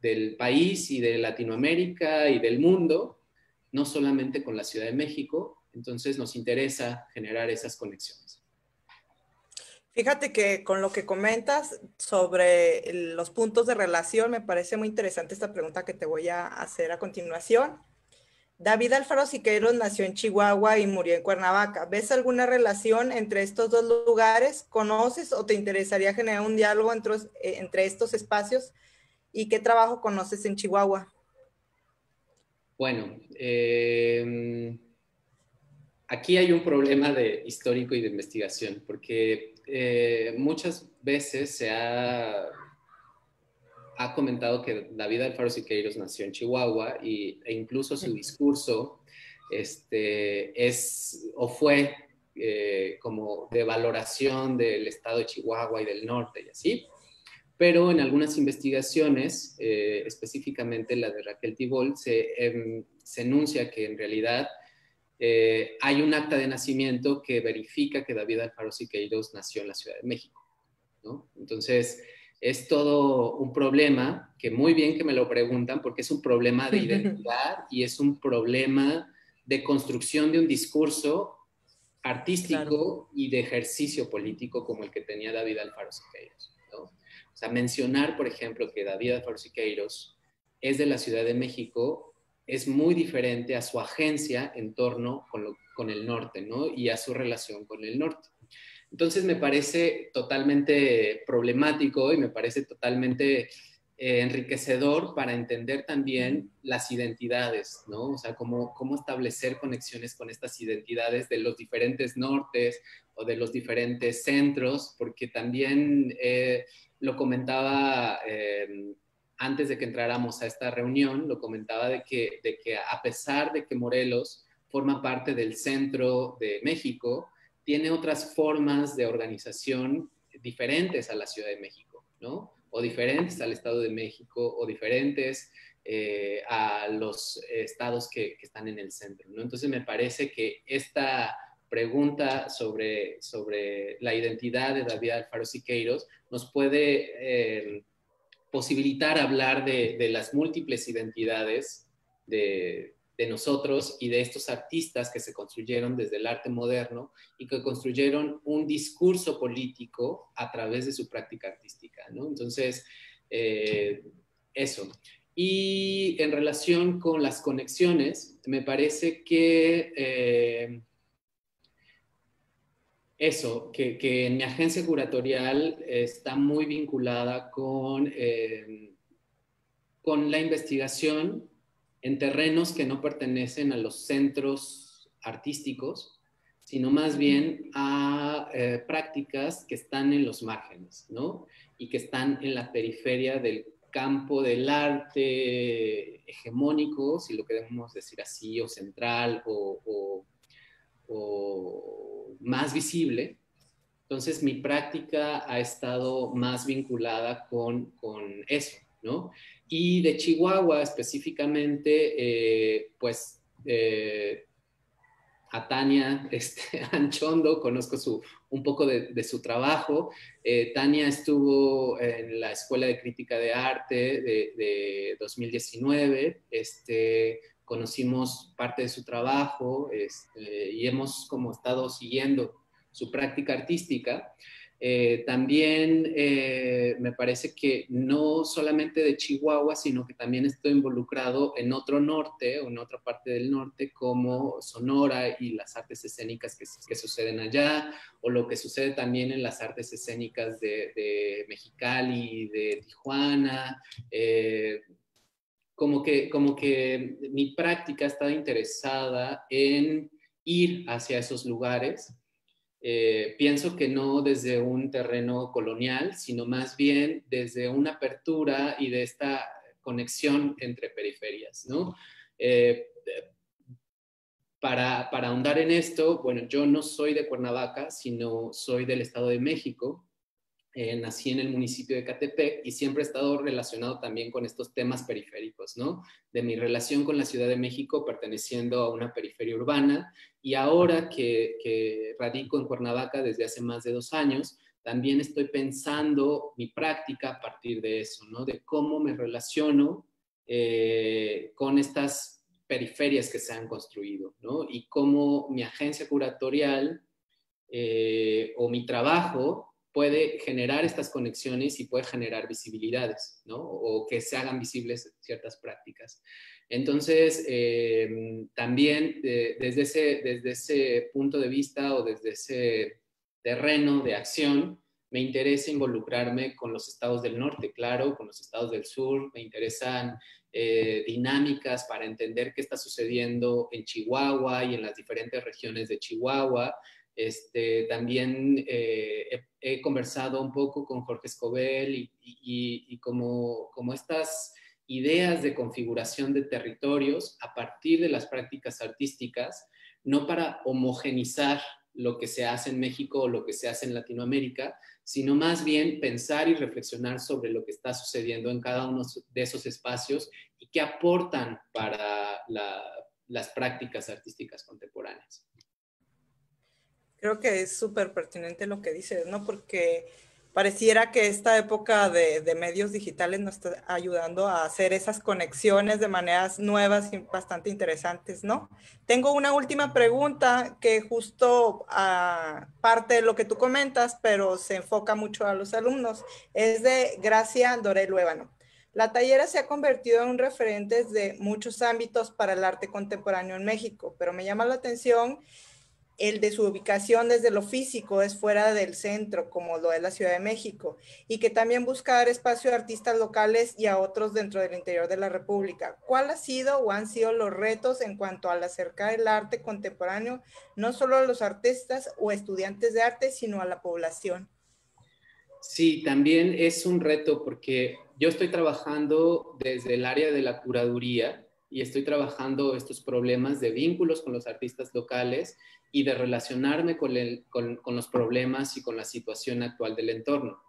Speaker 2: del país y de Latinoamérica y del mundo, no solamente con la Ciudad de México. Entonces nos interesa generar esas conexiones.
Speaker 1: Fíjate que con lo que comentas sobre los puntos de relación, me parece muy interesante esta pregunta que te voy a hacer a continuación. David Alfaro Siqueiros nació en Chihuahua y murió en Cuernavaca. ¿Ves alguna relación entre estos dos lugares? ¿Conoces o te interesaría generar un diálogo entre estos espacios? ¿Y qué trabajo conoces en Chihuahua?
Speaker 2: Bueno, aquí hay un problema histórico y de investigación, porque muchas veces ha comentado que David Alfaro Siqueiros nació en Chihuahua e incluso su discurso es o fue como de valoración del estado de Chihuahua y del norte y así. Pero en algunas investigaciones, específicamente la de Raquel Tibol, se enuncia que en realidad hay un acta de nacimiento que verifica que David Alfaro Siqueiros nació en la Ciudad de México, ¿no? Entonces, es todo un problema que muy bien que me lo preguntan porque es un problema de identidad y es un problema de construcción de un discurso artístico, claro, y de ejercicio político como el que tenía David Alfaro Siqueiros, ¿no? O sea, mencionar, por ejemplo, que David Alfaro Siqueiros es de la Ciudad de México es muy diferente a su agencia en torno con el norte, ¿no? Y a su relación con el norte. Entonces me parece totalmente problemático y me parece totalmente enriquecedor para entender también las identidades, ¿no? O sea, cómo establecer conexiones con estas identidades de los diferentes nortes o de los diferentes centros, porque también lo comentaba antes de que entráramos a esta reunión, lo comentaba de que a pesar de que Morelos forma parte del centro de México, tiene otras formas de organización diferentes a la Ciudad de México, ¿no? O diferentes al Estado de México, o diferentes a los estados que están en el centro, ¿no? Entonces me parece que esta pregunta sobre la identidad de David Alfaro Siqueiros nos puede posibilitar hablar de las múltiples identidades de nosotros y de estos artistas que se construyeron desde el arte moderno y que construyeron un discurso político a través de su práctica artística, ¿no? Entonces, eso. Y en relación con las conexiones, me parece que eso, que en mi agencia curatorial está muy vinculada con la investigación en terrenos que no pertenecen a los centros artísticos, sino más bien a prácticas que están en los márgenes, ¿no? Y que están en la periferia del campo del arte hegemónico, si lo queremos decir así, o central, o más visible. Entonces, mi práctica ha estado más vinculada con eso, ¿no? Y de Chihuahua específicamente, a Tania Anchondo, conozco un poco de su trabajo. Tania estuvo en la Escuela de Crítica de Arte de 2019, conocimos parte de su trabajo y hemos como estado siguiendo su práctica artística. También me parece que no solamente de Chihuahua, sino que también estoy involucrado en otro norte, o en otra parte del norte, como Sonora y las artes escénicas que suceden allá, o lo que sucede también en las artes escénicas de Mexicali, de Tijuana. Como que mi práctica estaba interesada en ir hacia esos lugares. Pienso que no desde un terreno colonial, sino más bien desde una apertura y de esta conexión entre periferias, ¿no? Eh, para ahondar en esto, bueno, yo no soy de Cuernavaca, sino soy del Estado de México. Nací en el municipio de Catepec y siempre he estado relacionado también con estos temas periféricos, ¿no? De mi relación con la Ciudad de México perteneciendo a una periferia urbana, y ahora que radico en Cuernavaca desde hace más de 2 años, también estoy pensando mi práctica a partir de eso, ¿no? De cómo me relaciono con estas periferias que se han construido, ¿no? Y cómo mi agencia curatorial o mi trabajo puede generar estas conexiones y puede generar visibilidades, ¿no? O que se hagan visibles ciertas prácticas. Entonces, también desde ese punto de vista o desde ese terreno de acción, me interesa involucrarme con los estados del norte, claro, con los estados del sur, me interesan dinámicas para entender qué está sucediendo en Chihuahua y en las diferentes regiones de Chihuahua. También he conversado un poco con Jorge Escobel y como estas ideas de configuración de territorios a partir de las prácticas artísticas, no para homogenizar lo que se hace en México o lo que se hace en Latinoamérica, sino más bien pensar y reflexionar sobre lo que está sucediendo en cada uno de esos espacios y qué aportan para las prácticas artísticas contemporáneas.
Speaker 1: Creo que es súper pertinente lo que dices, ¿no? Porque pareciera que esta época de medios digitales nos está ayudando a hacer esas conexiones de maneras nuevas y bastante interesantes, ¿no? Tengo una última pregunta que justo parte de lo que tú comentas, pero se enfoca mucho a los alumnos. Es de Gracia Doré Luébano. La Tallera se ha convertido en un referente de muchos ámbitos para el arte contemporáneo en México, pero me llama la atención el de su ubicación desde lo físico es fuera del centro, como lo es la Ciudad de México, y que también busca dar espacio a artistas locales y a otros dentro del interior de la República. ¿Cuál ha sido o han sido los retos en cuanto al acercar el arte contemporáneo, no solo a los artistas o estudiantes de arte, sino a la población?
Speaker 2: Sí, también es un reto porque yo estoy trabajando desde el área de la curaduría y estoy trabajando estos problemas de vínculos con los artistas locales y de relacionarme con los problemas y con la situación actual del entorno.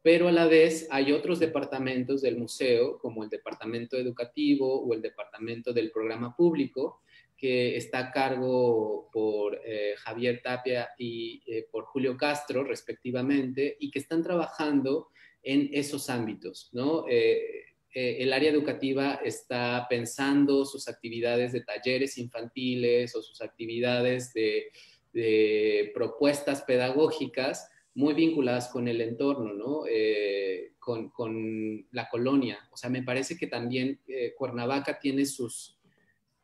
Speaker 2: Pero a la vez hay otros departamentos del museo, como el departamento educativo o el departamento del programa público, que está a cargo por Javier Tapia y por Julio Castro, respectivamente, y que están trabajando en esos ámbitos, ¿no? El área educativa está pensando sus actividades de talleres infantiles o sus actividades de propuestas pedagógicas muy vinculadas con el entorno, ¿no? Con la colonia. O sea, me parece que también Cuernavaca tiene sus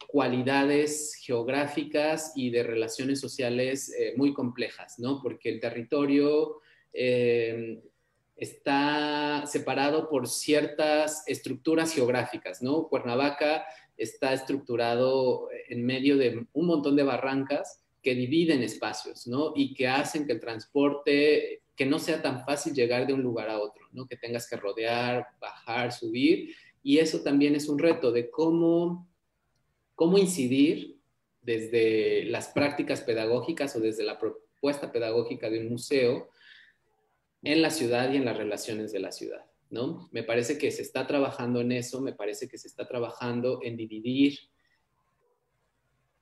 Speaker 2: cualidades geográficas y de relaciones sociales muy complejas, ¿no? Porque el territorio está separado por ciertas estructuras geográficas, ¿no? Cuernavaca está estructurado en medio de un montón de barrancas que dividen espacios, ¿no? Y que hacen que el transporte, que no sea tan fácil llegar de un lugar a otro, ¿no? Que tengas que rodear, bajar, subir. Y eso también es un reto de cómo incidir desde las prácticas pedagógicas o desde la propuesta pedagógica de un museo en la ciudad y en las relaciones de la ciudad, ¿no? Me parece que se está trabajando en eso, me parece que se está trabajando en dividir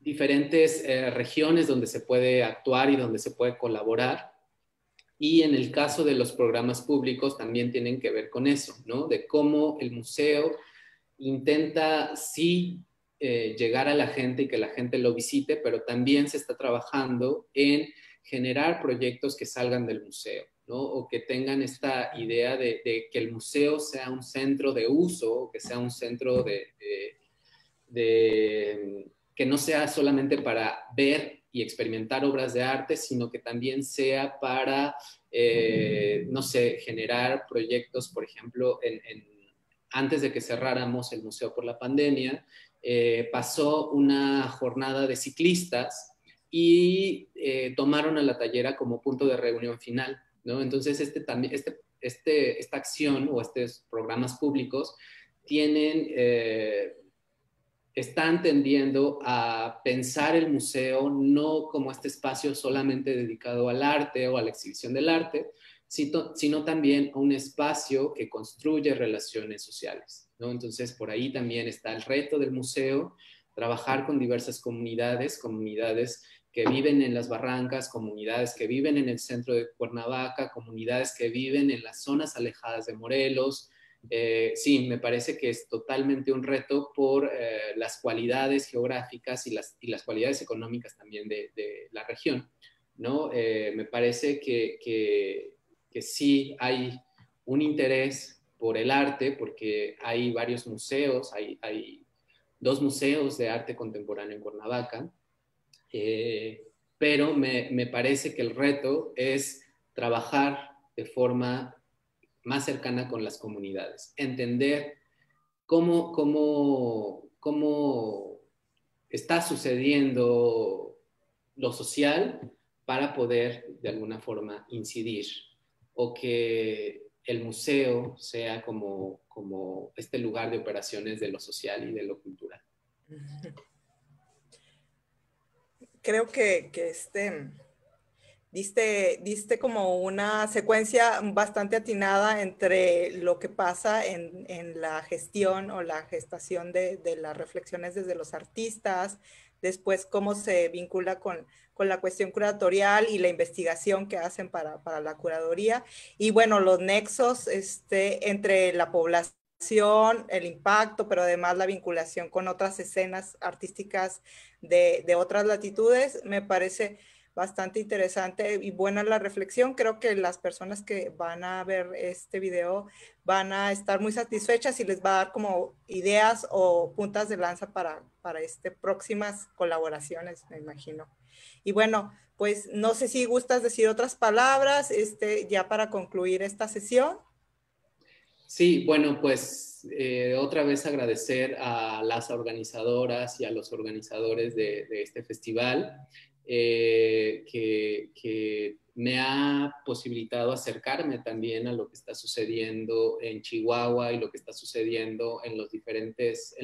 Speaker 2: diferentes regiones donde se puede actuar y donde se puede colaborar. Y en el caso de los programas públicos también tienen que ver con eso, ¿no? De cómo el museo intenta sí llegar a la gente y que la gente lo visite, pero también se está trabajando en generar proyectos que salgan del museo, ¿no? O que tengan esta idea de que el museo sea un centro de uso, que sea un centro que no sea solamente para ver y experimentar obras de arte, sino que también sea para, no sé, generar proyectos, por ejemplo, antes de que cerráramos el museo por la pandemia, pasó una jornada de ciclistas y tomaron a la Tallera como punto de reunión final, ¿no? Entonces, esta acción o estos programas públicos tienen están tendiendo a pensar el museo no como este espacio solamente dedicado al arte o a la exhibición del arte, sino también a un espacio que construye relaciones sociales, ¿no? Entonces, por ahí también está el reto del museo, trabajar con diversas comunidades, comunidades que viven en las barrancas, comunidades que viven en el centro de Cuernavaca, comunidades que viven en las zonas alejadas de Morelos. Sí, me parece que es totalmente un reto por las cualidades geográficas y las cualidades económicas también de la región, ¿no? Me parece que sí hay un interés por el arte, porque hay varios museos, hay dos museos de arte contemporáneo en Cuernavaca, pero me parece que el reto es trabajar de forma más cercana con las comunidades, entender cómo está sucediendo lo social para poder de alguna forma incidir o que el museo sea como este lugar de operaciones de lo social y de lo cultural.
Speaker 1: Creo que diste como una secuencia bastante atinada entre lo que pasa en la gestión o la gestación de las reflexiones desde los artistas, después cómo se vincula con la cuestión curatorial y la investigación que hacen para la curaduría, y bueno, los nexos entre la población, el impacto, pero además la vinculación con otras escenas artísticas de otras latitudes, me parece bastante interesante y buena la reflexión. Creo que las personas que van a ver este video van a estar muy satisfechas y les va a dar como ideas o puntas de lanza para próximas colaboraciones, me imagino. Y bueno, pues no sé si gustas decir otras palabras ya para concluir esta sesión.
Speaker 2: Sí, bueno, pues otra vez agradecer a las organizadoras y a los organizadores de este festival, que me ha posibilitado acercarme también a lo que está sucediendo en Chihuahua y lo que está sucediendo en las diferentes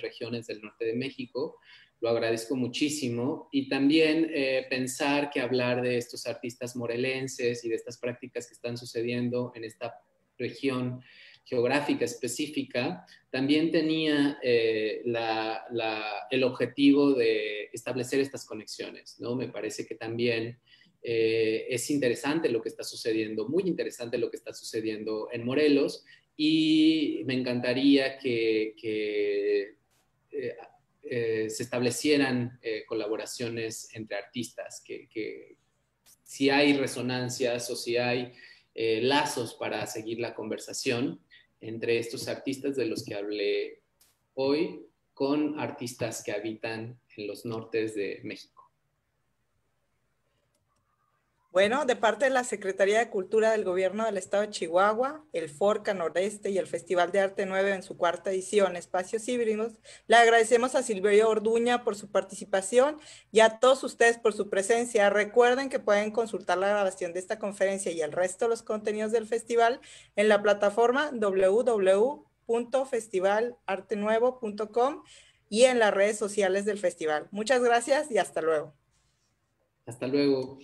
Speaker 2: regiones del norte de México. Lo agradezco muchísimo. Y también pensar que hablar de estos artistas morelenses y de estas prácticas que están sucediendo en esta región geográfica específica, también tenía el objetivo de establecer estas conexiones, ¿no? Me parece que también es interesante lo que está sucediendo, muy interesante lo que está sucediendo en Morelos, y me encantaría que se establecieran colaboraciones entre artistas, que si hay resonancias o si hay lazos para seguir la conversación entre estos artistas de los que hablé hoy con artistas que habitan en los nortes de México.
Speaker 1: Bueno, de parte de la Secretaría de Cultura del Gobierno del Estado de Chihuahua, el Forca Noreste y el Festival de Arte Nuevo en su cuarta edición, Espacios Híbridos, le agradecemos a Silverio Orduña por su participación y a todos ustedes por su presencia. Recuerden que pueden consultar la grabación de esta conferencia y el resto de los contenidos del festival en la plataforma www.festivalartenuevo.com y en las redes sociales del festival. Muchas gracias y hasta luego.
Speaker 2: Hasta luego.